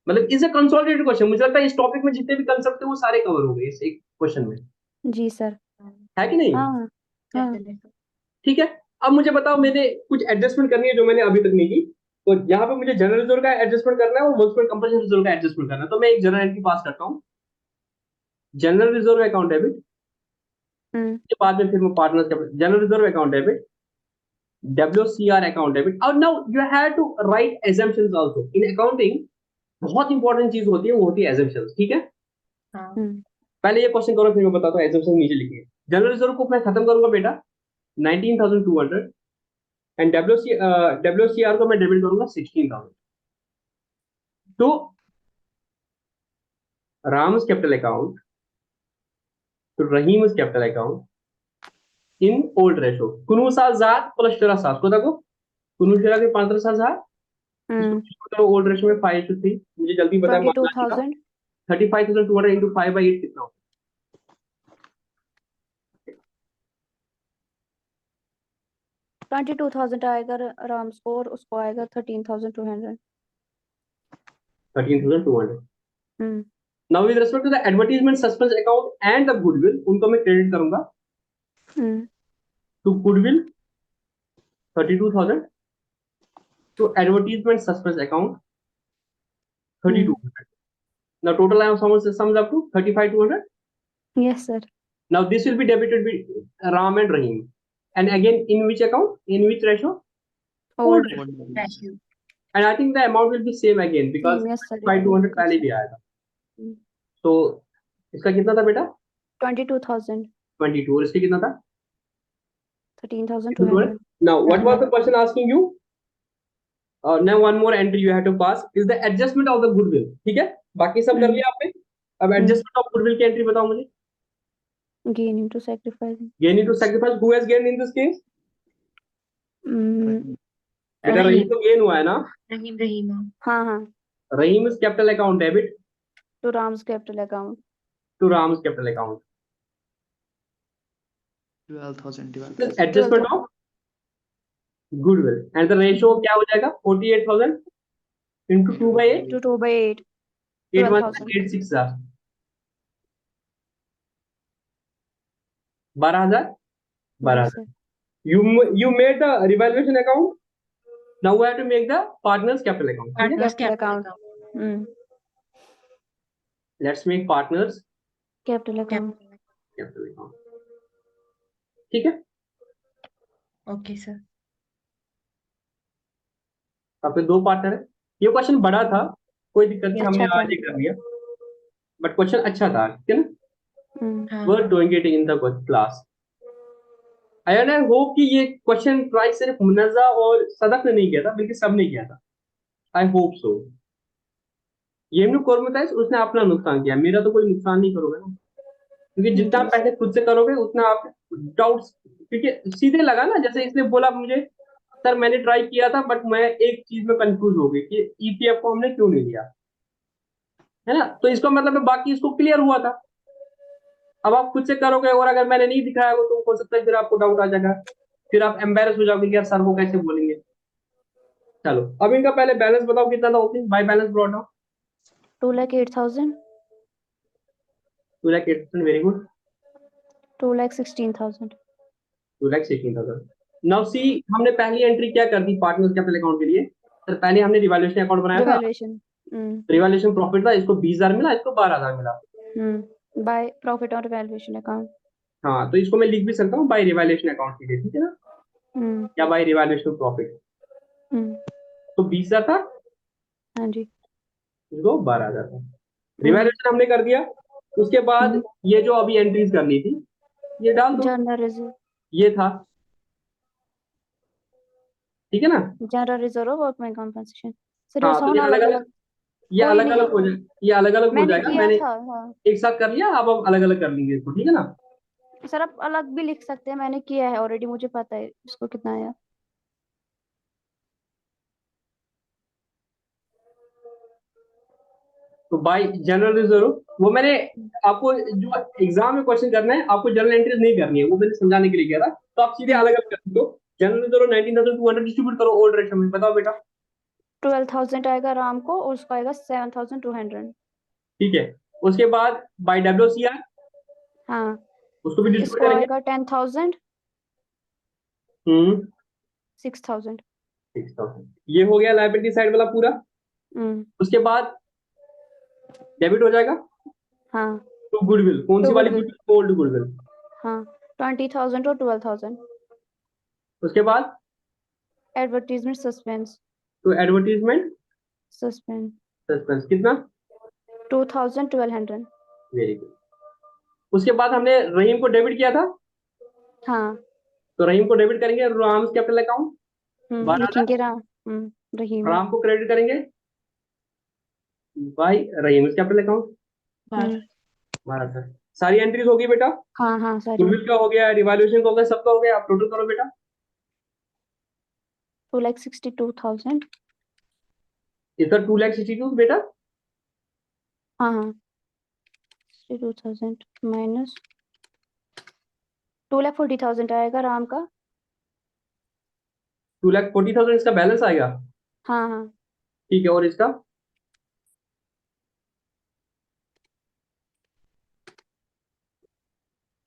मतलब इज अ कंसोलिडेटेड क्वेश्चन, मुझे लगता है इस टॉपिक में जितने भी कंसेप्ट थे वो सारे कवर हो गए इस एक क्वेश्चन में, जी सर। है कि नहीं। हाँ हाँ ठीक है, अब मुझे बताओ, मैंने कुछ एडजस्टमेंट करनी है जो मैंने अभी तक नहीं की। तो यहाँ पे मुझे जनरल रिजर्व का एडजस्टमेंट करना है और वर्क्समैन कंपल्सरी रिजर्व का एडजस्टमेंट करना है। तो मैं एक जनरल एंट्री पास करता हूँ, जनरल रिजर्व अकाउंट डेबिट, के बाद में फिर मैं पार्टनर्स का general reserve account debit, WCR account debit. और now you have to write assumptions also in accounting. बहुत इंपॉर्टेंट चीज होती है, वो होती है assumptions, ठीक है। हाँ। पहले ये क्वेश्चन करो फिर मैं बताता हूँ assumptions नीचे लिखिए। जनरल रिजर्व को मैं खत्म करूंगा बेटा 19,200 एंड WCR को मैं डेबिट करूंगा 16,000। तो राम्स कैपिटल अकाउंट, तो Rahim's capital account, in old ratio. Kunusal zat plus tera sas. Ko देखो कुनुशेरा के 15,000 ओल्ड रेशियो में 5:3. मुझे जल्दी बताएं 22,000 35,200 into 5/8 कितना होगा? 22,000 आएगा राम्स को और उसको आएगा 13,200. 13,200. हम्म Now with respect to the advertisement suspense account and the goodwill, उनको मैं क्रेडिट करूंगा. To goodwill 32,000. To advertisement suspense account 3,200. Now total sums up to 35,200. Yes, sir. Now this will be debited with Ram and Rahim. And again, in which account? In which ratio? Old. ratio. And I think the amount will be same again because Yes, sir. 5,200 पहले भी आया था. तो इसका कितना था बेटा? 22,000. 22. और इसके कितना था? 13,200. Now, what was the question asking you? Now one more entry you have to pass is the adjustment of the goodwill. ठीक है? बाकी सब कर लिया आपने? अब adjustment of goodwill की entry बताओ मुझे. Gain into sacrificing. Gain into sacrifice. Who has gained in this case? बेटा रहीम तो gain हुआ है ना? रहीम हाँ. Rahim is capital account debit To Ram's capital account. to Ram's capital account. 12,000 divided The by adjustment of goodwill and the ratio क्या हो जाएगा? 48,000 into 2/8. To 2/8. 8,186 12,000. 12,000. You made the revaluation account. Now we have to make the partners capital account. partners Capital capital account. Let's make partners Capital account. capital account. ठीक है? Okay sir. आपके दो partner है. ये question बड़ा था, कोई दिक्कत नहीं, हमने अच्छा था. आज ही कर लिया. बट क्वेश्चन अच्छा था, ठीक है ना? हम्म We're doing it in the class. I hope कि ये क्वेश्चन ट्राई सिर्फ मुनज़्ज़ा और सदक ने नहीं किया था, बल्कि सब ने किया था. I hope so. ये कोर्मताइस उसने अपना नुकसान किया, मेरा तो कोई नुकसान नहीं करोगे ना, क्योंकि जितना पहले खुद से करोगे उतना आप डाउट्स, क्योंकि सीधे लगा ना, जैसे इसने बोला मुझे सर मैंने ट्राई किया था बट मैं एक चीज में कंफ्यूज हो गई कि ईपीएफ को हमने क्यों नहीं लिया, है ना? तो इसका मतलब है बाकी इसको क्लियर हुआ था. अब आप खुद से करोगे और अगर मैंने नहीं दिखाया वो, तो हो सकता है फिर आपको डाउट आ जाएगा, फिर आप एम्बेरस हो जाओगे कि यार सर वो कैसे बोलेंगे. चलो अब इनका पहले बैलेंस बताओ कितना था opening by balance brought down. 2,08,000. 2,08,000. Very good. 2,16,000. 2,16,000. Now see हमने पहली एंट्री क्या कर दी पार्टनर्स कैपिटल अकाउंट के लिए? सर पहले हमने रिवैल्यूएशन अकाउंट बनाया था. Revaluation. रिवैल्यूएशन प्रॉफिट था, इसको 20,000 मिला, इसको 12,000 मिला. By profit or revaluation account. हाँ, तो इसको मैं लिख भी सकता हूँ बाय रिवैल्यूएशन अकाउंट के लिए, ठीक है ना? या बाय रिवैल्यूएशन प्रॉफिट. तो 20,000 था, हाँ जी. इसको 12,000 था. रिवैल्यूएशन हमने कर दिया. उसके बाद ये जो अभी एंट्रीज करनी थी ये डाल दो. General reserve. ये था, ठीक है ना? General reserve of workman compensation. Sir, हाँ, ये तो sound अलग-अलग. ये कोई अलग नहीं. अलग हो जाए, ये अलग अलग हो मैंने जाएगा. किया मैंने था. हाँ. एक साथ कर लिया, अब हम अलग अलग कर लेंगे इसको, ठीक है ना? सर आप अलग भी लिख सकते हैं, मैंने किया है ऑलरेडी, मुझे पता है इसको कितना आया. तो बाय जनरल रिजर्व वो मैंने आपको जो एग्जाम में क्वेश्चन करना है, आपको जनरल एंट्रीज नहीं करनी है, वो मैंने समझाने के लिए किया था. तो आप सीधे अलग अलग कर दो. जनरल रिजर्व 19,200 डिस्ट्रीब्यूट करो ओल्ड रेशियो में. बताओ बेटा. 12,000 आएगा राम को और उसका आएगा 7,200. ठीक है. उसके बाद बाय डब्ल्यूसीआर हाँ. उसको भी डिस्ट्रीब्यूट इसको करेंगे. आएगा 10,000. 6,000. 6,000. ये हो गया लायबिलिटी साइड वाला पूरा. उसके बाद डेबिट हो जाएगा. हाँ. तो गुडविल कौन सी To वाली goodwill. गुडविल? Old goodwill. हाँ. 20,000 और 12,000. उसके बाद एडवर्टीजमेंट सस्पेंस. तो एडवर्टीजमेंट सस्पेंस. सस्पेंस कितना? 2,1,200. Very good. उसके बाद हमने रहीम को डेबिट किया था. हाँ. तो रहीम को डेबिट करेंगे राम कैपिटल अकाउंट. लिखेंगे राम. रहीम. राम को क्रेडिट करेंगे बाय रहीम कैपिटल अकाउंट. 12,000. सारी एंट्रीज होगी बेटा, हाँ हाँ सॉरी। गुडविल का हो गया, रिवैल्यूएशन का हो गया, सबका हो गया, आप टोटल करो बेटा। 2,62,000। इसका 2,62,000 बेटा, हाँ हाँ 62,000 माइनस 2,40,000 आएगा राम का। 2,40,000 इसका बैलेंस आएगा। हाँ हाँ ठीक है, और इसका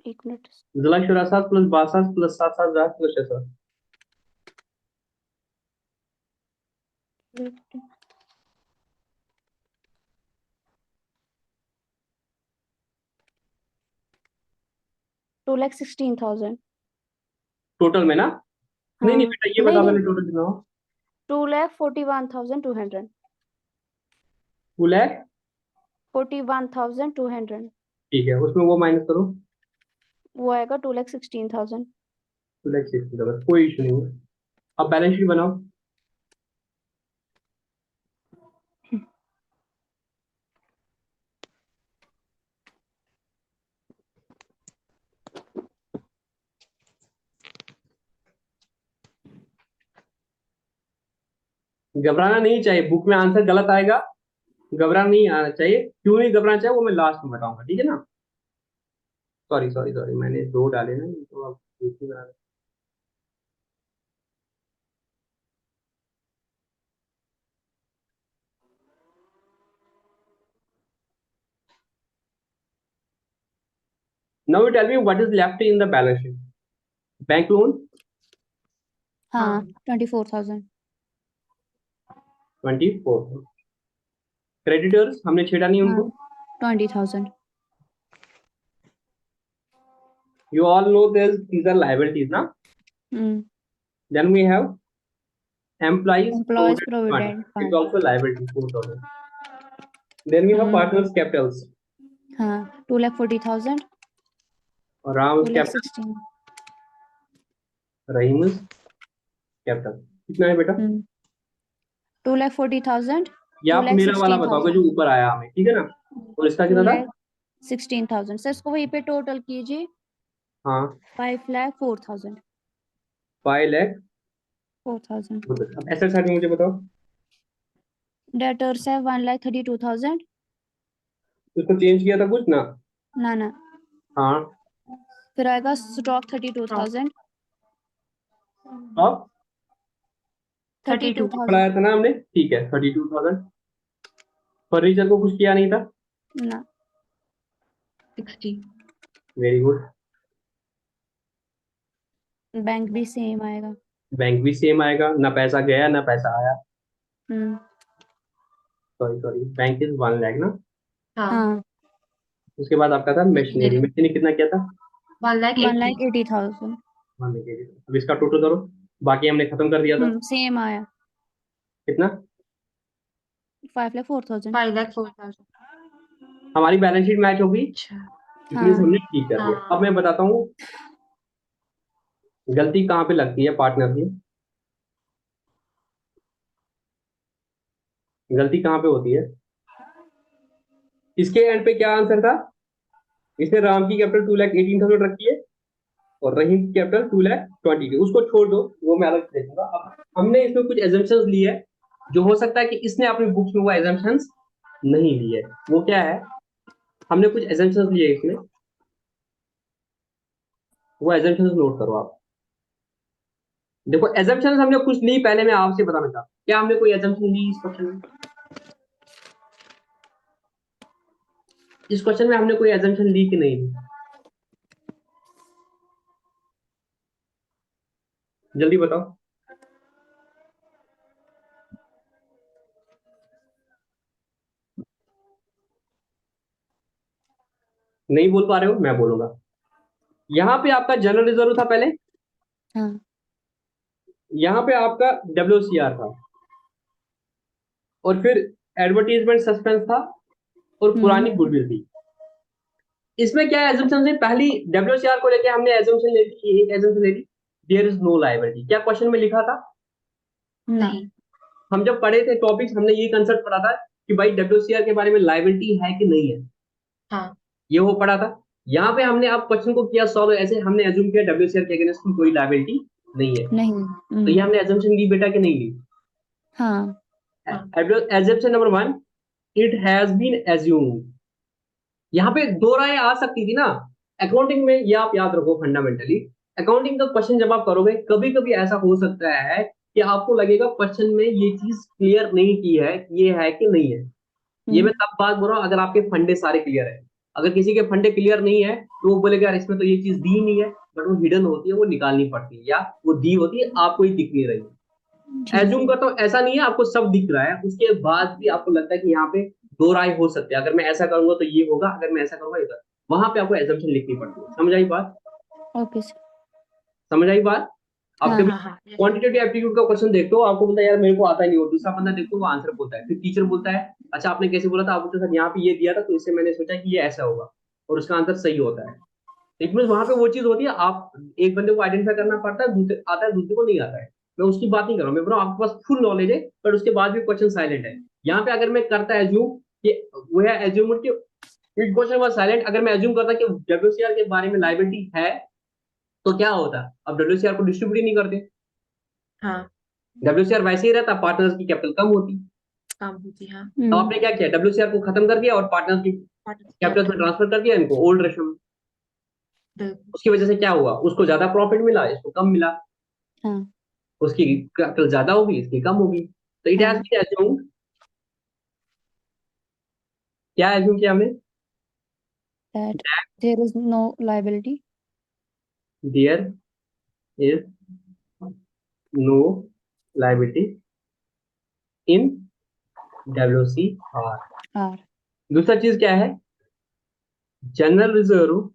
एक minute. 2,64,000 plus 62 plus 7,7,000 plus 600। Lakh 16,000। Total में ना? नहीं नहीं हाँ बेटा, ये नहीं बता नहीं पहले टोटल कितना हो। 2,41,200। 2 लाख, 41,200 ठीक है, उसमें वो माइनस करो। वो आएगा 2,16,000। 2,60,000, कोई इशू नहीं है। अब बैलेंस शीट बनाओ। घबराना नहीं चाहिए, बुक में आंसर गलत आएगा, घबराना नहीं आना चाहिए। क्यों नहीं घबराना चाहिए वो मैं लास्ट में बताऊंगा, ठीक है ना। सॉरी सॉरी सॉरी, मैंने 2 डाले ना, तो अब एक ही बना रहे। Now you tell me what is left in the balance sheet. Bank loan हाँ 24,000। 24, creditors हमने छेड़ा नहीं हाँ उनको। 20,000। You all know these are liabilities ना. Then we have employees Employees provident fund. provident It's fund। also liability 4,000. Then we have partners capitals. हाँ 2,40,000। Ram's capital, 2,16,000। Rahim's capital कितना है बेटा? 2,40,000। ये आप मेरा वाला बताओगे जो 2,16,000। ऊपर आया हमें, ठीक है ना। और इसका कितना था? 2,16,000 सर, इसको वहीं पे टोटल कीजिए। हाँ 5,04,000। 5 लाख। 4,000। अब एसेट साइड में मुझे बताओ। डेटर्स है 1,32,000। उसको चेंज किया था कुछ ना? ना ना हाँ, फिर आएगा स्टॉक 32,000। अब 32,000 पढ़ाया था ना हमने, ठीक है 32,000। फर्नीचर को कुछ किया नहीं था। ना 60। Very good. बैंक भी सेम आएगा। बैंक भी सेम आएगा, ना पैसा गया ना पैसा आया। Hmm sorry sorry, bank is 1 lakh ना। हाँ उसके बाद आपका था मशीनरी, मशीनरी कितना किया था? 1,80,000। 1 लाख। अब इसका टोटल करो, बाकी हमने खत्म कर दिया था। सेम आया कितना? 5,04,000। 5,04,000। हमारी बैलेंस शीट मैच होगी, इसमें हाँ हमने ठीक कर दिया। अब मैं बताता हूँ गलती कहाँ पे लगती है पार्टनर की, गलती कहाँ पे होती है। इसके एंड पे क्या आंसर था? इसने राम की कैपिटल 2,18,000 रखी है और रहीम की कैपिटल 2,20,000 की। उसको छोड़ दो, वो मैं अलग से देखूंगा। अब हमने इसमें कुछ एजम्पशंस लिए है, जो हो सकता है कि इसने अपनी बुक्स में वो एजम्पशंस नहीं लिए। वो क्या है? हमने कुछ एजम्पशंस लिए इसमें, वो एजम्पशंस नोट करो आप। देखो एजम्पशंस हमने कुछ ली, पहले मैं आपसे बताना चाहता हूँ, क्या हमने कोई एजम्पशन ली इस क्वेश्चन में? इस क्वेश्चन में हमने कोई एजम्पशन ली कि नहीं ली? जल्दी बताओ। नहीं बोल पा रहे हो, मैं बोलूंगा। यहाँ पे आपका जनरल रिजर्व था पहले, हाँ यहाँ पे आपका WCR था, और फिर एडवर्टीजमेंट सस्पेंस था, और पुरानी गुडविल थी। इसमें क्या एजम्पशन है? पहली WCR को लेके हमने एजम्पशन ले ली, एक एजम्पशन ले ली, देयर इज नो लायबिलिटी। क्या क्वेश्चन में लिखा था? नहीं हम जब पढ़े थे टॉपिक्स, हमने ये कंसेप्ट पढ़ा था कि भाई WCR के बारे में लायबिलिटी है कि नहीं है, हाँ ये वो पढ़ा था। यहाँ पे हमने अब क्वेश्चन को किया सॉल्व ऐसे, हमने एज्यूम किया WCR के अगेंस्ट में कोई लायबिलिटी नहीं है, नहीं। तो ये हमने एजम्पशन ली बेटा कि नहीं ली? हाँ। Assumption number 1, it has been assumed. यहाँ पे दो राय आ सकती थी ना अकाउंटिंग में, ये आप याद रखो फंडामेंटली। अकाउंटिंग का क्वेश्चन जब आप करोगे कभी कभी ऐसा हो सकता है कि आपको लगेगा क्वेश्चन में ये चीज क्लियर नहीं की है, ये है कि नहीं है। ये मैं तब बात बोल रहा हूँ अगर आपके फंडे सारे क्लियर है। अगर किसी के फंडे क्लियर नहीं है तो वो बोलेगा यार इसमें तो ये चीज दी नहीं है, बट वो हिडन होती है, वो निकालनी पड़ती है, या वो दी होती है आपको ही दिख नहीं रही है। एज्यूम करता हूँ ऐसा नहीं है आपको सब दिख रहा है, उसके बाद भी आपको लगता है कि यहाँ पे दो राय हो सकते हैं, अगर मैं ऐसा करूंगा तो ये होगा, अगर मैं ऐसा करूंगा इधर, वहां पे आपको एजम्पशन लिखनी पड़ती है। समझ आई बात? Okay sir. समझ आई बात? आप हाँ। कभी हाँ हाँ क्वांटिटेटिव एप्टीट्यूड का क्वेश्चन देखते हो, आपको बोलता है यार मेरे को आता ही नहीं, और दूसरा बंदा देखते हो वो आंसर बोलता है, फिर टीचर बोलता है अच्छा आपने कैसे बोला था, आप बोलते सर यहाँ पे ये दिया था तो इससे मैंने सोचा कि ये ऐसा होगा, और उसका आंसर सही होता है। इट मीन वहां पे वो चीज होती है, आप एक बंदे को आइडेंटिफाई करना पड़ता है, दूसरे आता है दूसरे को नहीं आता है। मैं उसकी बात नहीं कर रहा हूँ, मैं बोल रहा हूँ आपके पास फुल नॉलेज है पर उसके बाद भी क्वेश्चन साइलेंट है। यहाँ पे अगर मैं करता एज्यूम कि वो है एज्यूम कि इट क्वेश्चन वाज साइलेंट, अगर मैं एज्यूम करता कि WCR के बारे में लायबिलिटी है तो क्या होता? अब WCR को डिस्ट्रीब्यूट ही नहीं करते, हाँ WCR वैसे ही रहता, पार्टनर्स की कैपिटल कम होती। काम होती हाँ तो आपने क्या किया, WCR को खत्म कर दिया और पार्टनर्स की कैपिटल में ट्रांसफर कर दिया इनको ओल्ड रेशो में। बिल्कुल उसकी वजह से क्या हुआ, उसको ज्यादा प्रॉफिट मिला, इसको कम मिला। हाँ। उसकी कैपिटल ज्यादा होगी, इसकी कम होगी। तो इट हैज हाँ। बीन एज्यूम्ड, क्या एज्यूम किया हमने? That there is no liability there is no liability in WCR। R। दूसरा चीज क्या है, general reserve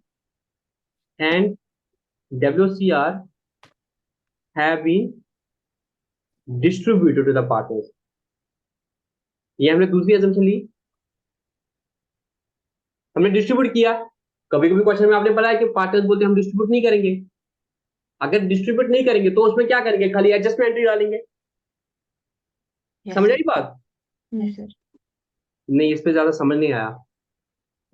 and WCR have been distributed to the partners. ये हमने दूसरी assumption ली, हमने डिस्ट्रीब्यूट किया। कभी कभी क्वेश्चन में आपने पढ़ा है कि पार्टनर्स बोलते हैं हम डिस्ट्रीब्यूट नहीं करेंगे। अगर डिस्ट्रीब्यूट नहीं करेंगे तो उसमें क्या करेंगे, खाली एडजस्टमेंट एंट्री डालेंगे। यस समझ सर आई बात? यस सर नहीं, इस पे ज्यादा समझ नहीं आया।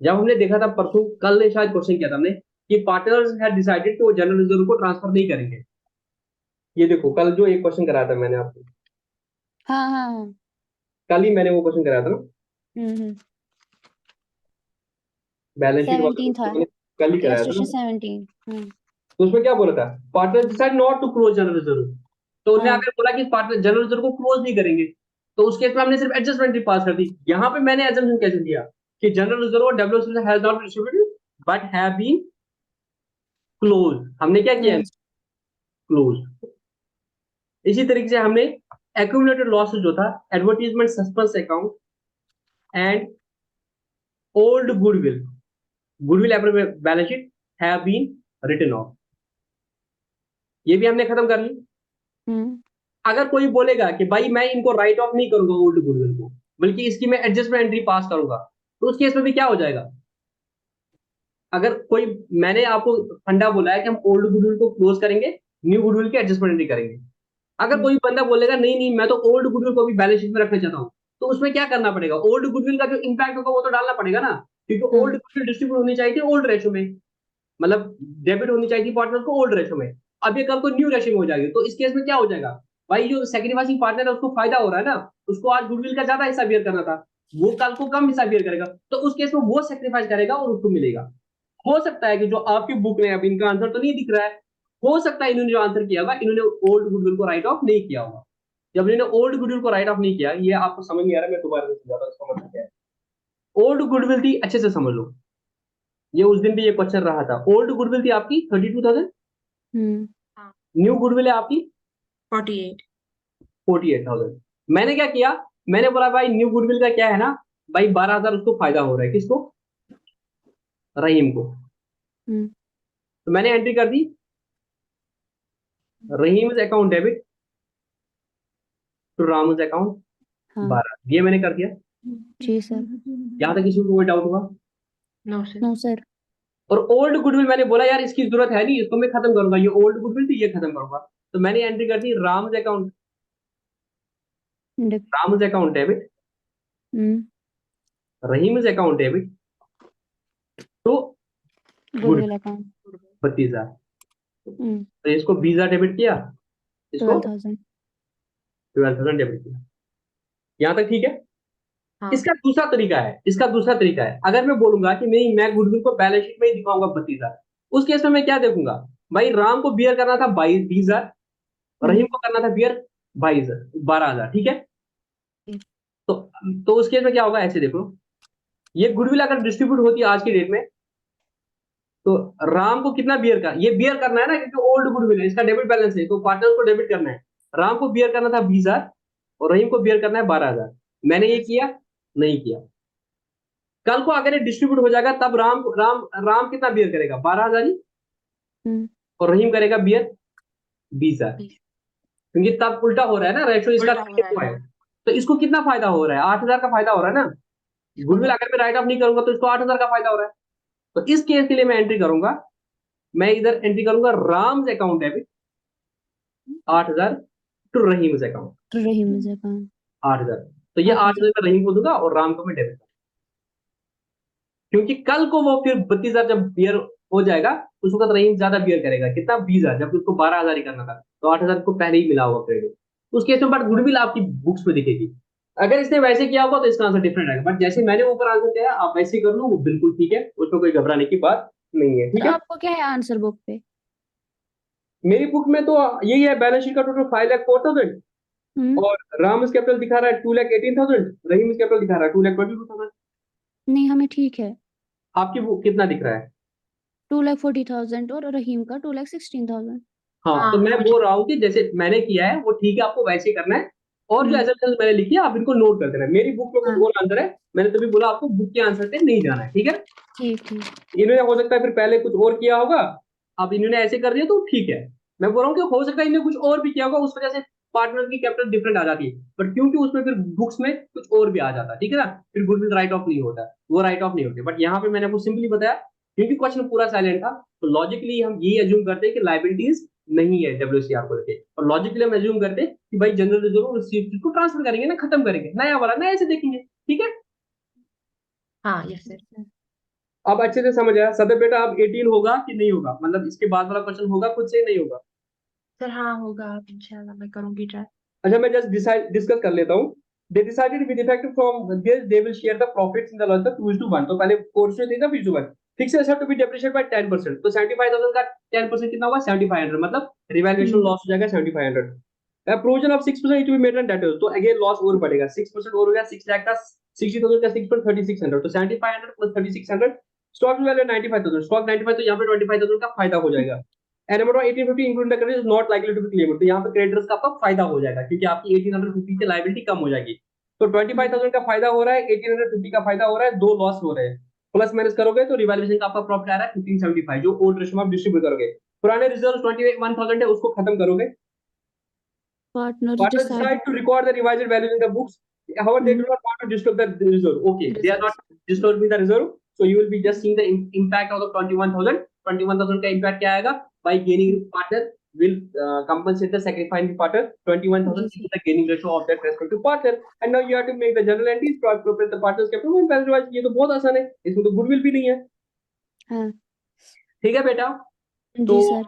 जब हमने देखा था परसों, कल ने शायद क्वेश्चन किया था हमने कि पार्टनर्स हैड डिसाइडेड कि वो जनरल रिजर्व को ट्रांसफर नहीं करेंगे। ये देखो कल जो एक क्वेश्चन कराया था मैंने आपको, हाँ हाँ हाँ। कल ही मैंने वो क्वेश्चन कराया था ना, हम्म। बैलेंस शीट वाला 17 था। मैंने कल ही कराया था ना। इलस्ट्रेशन 17। तो उसमें क्या बोला था, partner decide not to close general reserve. तो उन्होंने हाँ। अगर बोला कि पार्टनर जनरल रिजर्व को क्लोज नहीं करेंगे तो उस केस में हमने सिर्फ एडजस्टमेंट पास कर दी। यहाँ पे मैंने एजम्पशन कैसे दिया कि जनरल रिजर्व और WCR has not distributed but have been close. हमने क्या किया, क्लोज। इसी तरीके से हमने एक्यूमुलेटेड लॉसेस जो था, advertisement suspense account and old goodwill, goodwill balance sheet have been written off, ये भी हमने खत्म कर ली। अगर कोई बोलेगा कि भाई मैं इनको राइट ऑफ नहीं करूंगा ओल्ड गुडविल को, बल्कि इसकी मैं एडजस्टमेंट एंट्री पास करूंगा, तो उस केस में भी क्या हो जाएगा? अगर कोई, मैंने आपको फंडा बोला है कि हम ओल्ड गुडविल को क्लोज करेंगे, न्यू गुडविल की एडजस्टमेंट एंट्री करेंगे। अगर कोई बंदा बोलेगा नहीं नहीं मैं तो ओल्ड गुडविल को भी बैलेंस शीट में रखना चाहता हूँ, तो उसमें क्या करना पड़ेगा, ओल्ड गुडविल का जो इंपैक्ट होगा वो तो डालना पड़ेगा ना, क्योंकि ओल्ड गुडविल डिस्ट्रीब्यूट होनी चाहिए थी ओल्ड रेशो में, मतलब डेबिट होनी चाहिए थी पार्टनर को ओल्ड रेशो में। अब ये कल को न्यू रेशो में हो जाएगी, तो इस केस में क्या हो जाएगा, भाई जो सेक्रीफाइसिंग पार्टनर है उसको फायदा हो रहा है ना, उसको आज गुडविल का ज्यादा हिस्सा बियर करना था, वो कल को कम हिस्सा बियर करेगा, तो उस केस में वो सेक्रीफाइस करेगा और उसको मिलेगा। हो सकता है कि जो आपकी बुक में, अब इनका आंसर तो नहीं दिख रहा है, हो सकता है इन्होंने जो आंसर किया होगा इन्होंने ओल्ड गुडविल को राइट ऑफ नहीं किया होगा। जब इन्होंने ओल्ड गुडविल को राइट ऑफ नहीं किया, ये आपको समझ नहीं आ रहा, मैं दोबारा से समझाता हूं इसका मतलब क्या है। ओल्ड गुडविल थी, अच्छे से समझ लो, ये उस दिन भी ये क्वेश्चन रहा था। ओल्ड गुडविल थी आपकी 32,000, न्यू गुडविल है आपकी 48 48,000। मैंने क्या किया, मैंने बोला भाई न्यू गुडविल का क्या है ना, भाई 12,000 उसको फायदा हो रहा है, किसको, रहीम को। तो मैंने एंट्री कर दी, Rahim account debit to Ram's account 12, ये मैंने कर दिया। जी सर। यहाँ तक किसी को कोई डाउट हुआ? No sir no sir. और ओल्ड गुडविल मैंने बोला यार इसकी जरूरत है नहीं, इसको मैं खत्म करूंगा, ये ओल्ड गुडविल थी ये खत्म करूंगा, तो मैंने एंट्री कर दी Ram's account, Ram's account debit Rahim account debit to goodwill account 32,000। तो इसको 20,000 डेबिट किया, इसको 12,000। 12,000 डेबिट किया। यहाँ तक ठीक है। हाँ इसका दूसरा तरीका है, इसका दूसरा तरीका है, अगर मैं बोलूंगा कि नहीं मैं गुडविल को बैलेंस शीट में ही दिखाऊंगा 32,000, उस केस में मैं क्या देखूंगा, भाई राम को बियर करना था 20,000, रहीम को करना था बियर 12,000, ठीक है। तो तो उस केस में क्या होगा, ऐसे देखो, ये गुडविल अगर डिस्ट्रीब्यूट होती है आज की डेट में, तो राम को कितना बियर का, ये बियर करना है ना, क्योंकि ओल्ड गुडविल है, इसका डेबिट बैलेंस है, तो पार्टनर को डेबिट करना है। राम को बियर करना था 20,000 और रहीम को बियर करना है 12,000। मैंने ये किया, नहीं किया। कल को अगर ये डिस्ट्रीब्यूट हो जाएगा, तब राम राम राम कितना बियर करेगा, 12,000 ही, और रहीम करेगा बियर 20,000, क्योंकि तब उल्टा हो रहा है ना, रेशो इसका उल्टा हो रहा है, हुआ है। तो इसको कितना फायदा हो रहा है, 8,000 का फायदा हो रहा है ना। गुडविल अगर मैं राइट ऑफ नहीं करूंगा तो इसको 8,000 का फायदा हो रहा है। तो इस केस के लिए मैं एंट्री करूंगा, मैं इधर एंट्री करूंगा Ram's account debit 8,000 to Rahim's account Rahim account 8,000। तो ये 8,000 का रहीम को दूंगा और राम को मैं डेबिट करूंगा, क्योंकि कल को वो फिर 32,000 जब बियर हो जाएगा, उस वक्त रहीम ज्यादा बियर करेगा, कितना 20,000, जब उसको 12,000 ही करना था, तो 8,000 को पहले ही मिला होगा क्रेडिट। उस केस में बट गुडविल आपकी बुक्स में दिखेगी। अगर इसने वैसे किया होगा तो इसका आंसर डिफरेंट आएगा, बट जैसे मैंने ऊपर आंसर किया है, आप वैसे ही कर लो, वो बिल्कुल ठीक है, उसमें कोई घबराने की बात नहीं है, ठीक तो है। आपको क्या है आंसर बुक पे? मेरी बुक में तो यही है, बैलेंस शीट का टोटल 5,04,000 और राम्स कैपिटल दिखा रहा है 2,18,000, रहीम्स कैपिटल दिखा रहा है 2,22,000। नहीं, हमें ठीक है। आपकी बुक कितना दिख रहा है? 2,40,000 और रहीम का 2,16,000। हाँ, तो हाँ, मैं मुझे बोल रहा हूँ कि जैसे मैंने किया है वो ठीक है, आपको वैसे ही करना है, और जो एजम्पशंस मैंने लिखी है आप इनको नोट कर देना। मेरी बुक में कुछ और आंसर है, मैंने तभी बोला आपको बुक के आंसर पे नहीं जाना है, ठीक है। ठीक ठीक। इन्होंने हो सकता है फिर पहले कुछ और किया होगा, अब इन्होंने ऐसे कर दिया तो ठीक है। मैं बोल रहा हूँ कि हो सकता है इन्होंने कुछ और भी किया होगा, उस वजह से पार्टनर की कैपिटल डिफरेंट आ जाती है, बट क्योंकि उसमें फिर बुक्स में कुछ और भी आ जाता है, ठीक है ना, फिर गुडविल राइट ऑफ नहीं होता, वो राइट ऑफ नहीं होते। बट यहाँ पे मैंने आपको सिंपली बताया, क्योंकि क्वेश्चन पूरा साइलेंट था, तो लॉजिकली हम यही एज्यूम करते हैं कि लाइबिलिटीज नहीं है डब्ल्यूसीआर को लेके, और लॉजिकली हम एज्यूम करते हैं कि भाई जनरल रिजर्व रिसीव्ड को ट्रांसफर करेंगे ना, खत्म करेंगे, नया वाला नया से देखेंगे, ठीक है। हाँ यस सर। अब अच्छे से समझ आया सदर बेटा, अब 18 होगा कि नहीं होगा, मतलब इसके बाद वाला क्वेश्चन होगा खुद से, नहीं होगा? सर हाँ होगा, इंशाल्लाह मैं करूंगी ट्राई। अच्छा, मैं जस्ट डिस्कस कर लेता हूँ। They decided with effect from this they will share the profits in the loss 2:1। तो पहले कोर्स में था 2:1। Fix asset to be depreciated by 10%, तो 75,000 का 10% कितना होगा, 7,500, मतलब रिवैल्यूएशन लॉस हो जाएगा 7,500। Provision of 6% it will made and debtors, तो अगेन लॉस और बढ़ेगा, 6% और हो गया 6 लाख का, 60,000 का 6 पर 3,600, तो 7,500 प्लस 3,600। स्टॉक वैल्यू 95,000, स्टॉक 95, तो यहाँ पे 25,000 का फायदा हो जाएगा। And amount of 1850 including the credit is not likely to be claimed, तो यहाँ पे क्रेडिटर्स का आपका फायदा हो जाएगा, क्योंकि आपकी 1850 की लायबिलिटी कम हो जाएगी। तो 25,000 का फायदा हो रहा है, 1850 का फायदा हो रहा है, दो लॉस हो रहे हैं, प्लस माइनस करोगे तो रिवैल्यूएशन का आपका प्रॉफिट आ रहा है 1575, जो ओल्ड रेशियो में आप डिस्ट्रीब्यूट करोगे। पुराने रिजर्व 21,000 है, उसको खत्म करोगे। Partner Partners decide. decide to record the revised values in the books. However, they do not want to disturb the reserve. Okay, they are not disturbing the reserve. So you will be just seeing the impact of the 21,000. 21,000 का impact क्या आएगा? By gaining partner will compensate the sacrificing partner. 21,000 is the gaining ratio of that respective partner. And now you have to make the journal entries to appropriate the partners capital and balance wise. ये तो बहुत आसान है, इसमें तो goodwill भी नहीं है। हाँ ठीक है बेटा, जी तो सर।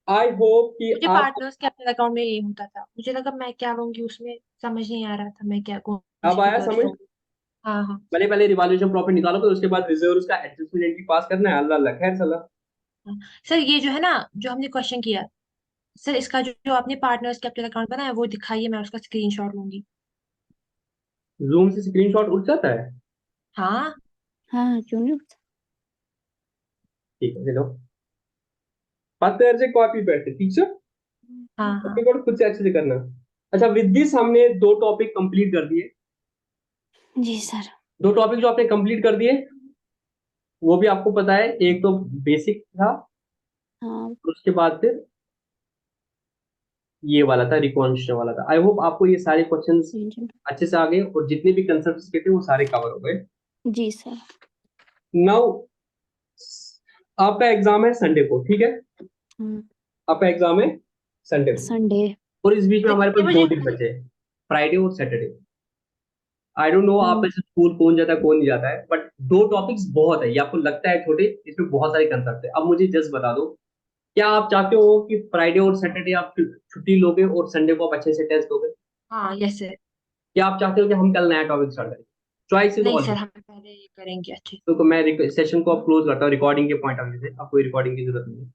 आई होप कि मुझे आप पार्टनर्स कैपिटल अकाउंट में ये होता था, मुझे लगा मैं क्या लूंगी उसमें, समझ नहीं आ रहा था मैं क्या कौन अब सी आया फिगर समझ। लूंगी। हाँ हाँ पहले पहले रिवॉल्यूशन प्रॉफिट निकालो, तो उसके बाद रिजर्व्स का एडजस्टमेंट एंट्री पास करना है, अल्लाह अल्लाह खैर सलाह। हाँ। सर ये जो है ना, जो हमने क्वेश्चन किया, सर इसका जो आपने पार्टनर्स कैपिटल अकाउंट बनाया वो दिखाइए, मैं उसका स्क्रीनशॉट लूंगी। जूम से स्क्रीनशॉट उठ जाता है? हाँ हाँ क्यों नहीं होता? ठीक है, चलो पत्थर से कॉपी पेस्ट, ठीक है। हाँ हाँ कॉपी कोड खुद से अच्छे से करना। अच्छा, विद दिस हमने दो टॉपिक कंप्लीट कर दिए। जी सर। दो टॉपिक जो आपने कंप्लीट कर दिए, वो भी आपको पता है, एक तो बेसिक था, हाँ और उसके बाद फिर ये वाला था, रिकॉन्स्ट्रक्शन वाला था। आई होप आपको ये सारे क्वेश्चंस अच्छे से आ गए, और जितने भी कंसेप्ट्स के थे वो सारे कवर हो गए। जी सर। नाउ आपका एग्जाम है संडे को, ठीक है, आपका एग्जाम है संडे को, संडे। और इस बीच में तो हमारे कितने पास 2 बजे? दिन बचे हैं, फ्राइडे और सैटरडे। आई डोंट नो आप में से स्कूल कौन जाता है कौन नहीं जाता है, बट 2 टॉपिक्स बहुत है, ये आपको लगता है छोटे, इसमें बहुत सारे कंसेप्ट है। अब मुझे जस्ट बता दो, क्या आप चाहते हो कि फ्राइडे और सैटरडे आप छुट्टी लोगे और संडे को आप अच्छे से टेस्ट दोगे, हाँ यस सर। या आप चाहते हो कि हम कल नया टॉपिक स्टार्ट करें? चॉइस इज नहीं ऑल। सर, हम पहले ये करेंगे अच्छे से। तो मैं सेशन को अब क्लोज करता हूँ रिकॉर्डिंग के पॉइंट ऑफ व्यू से, अब कोई रिकॉर्डिंग की जरूरत नहीं है।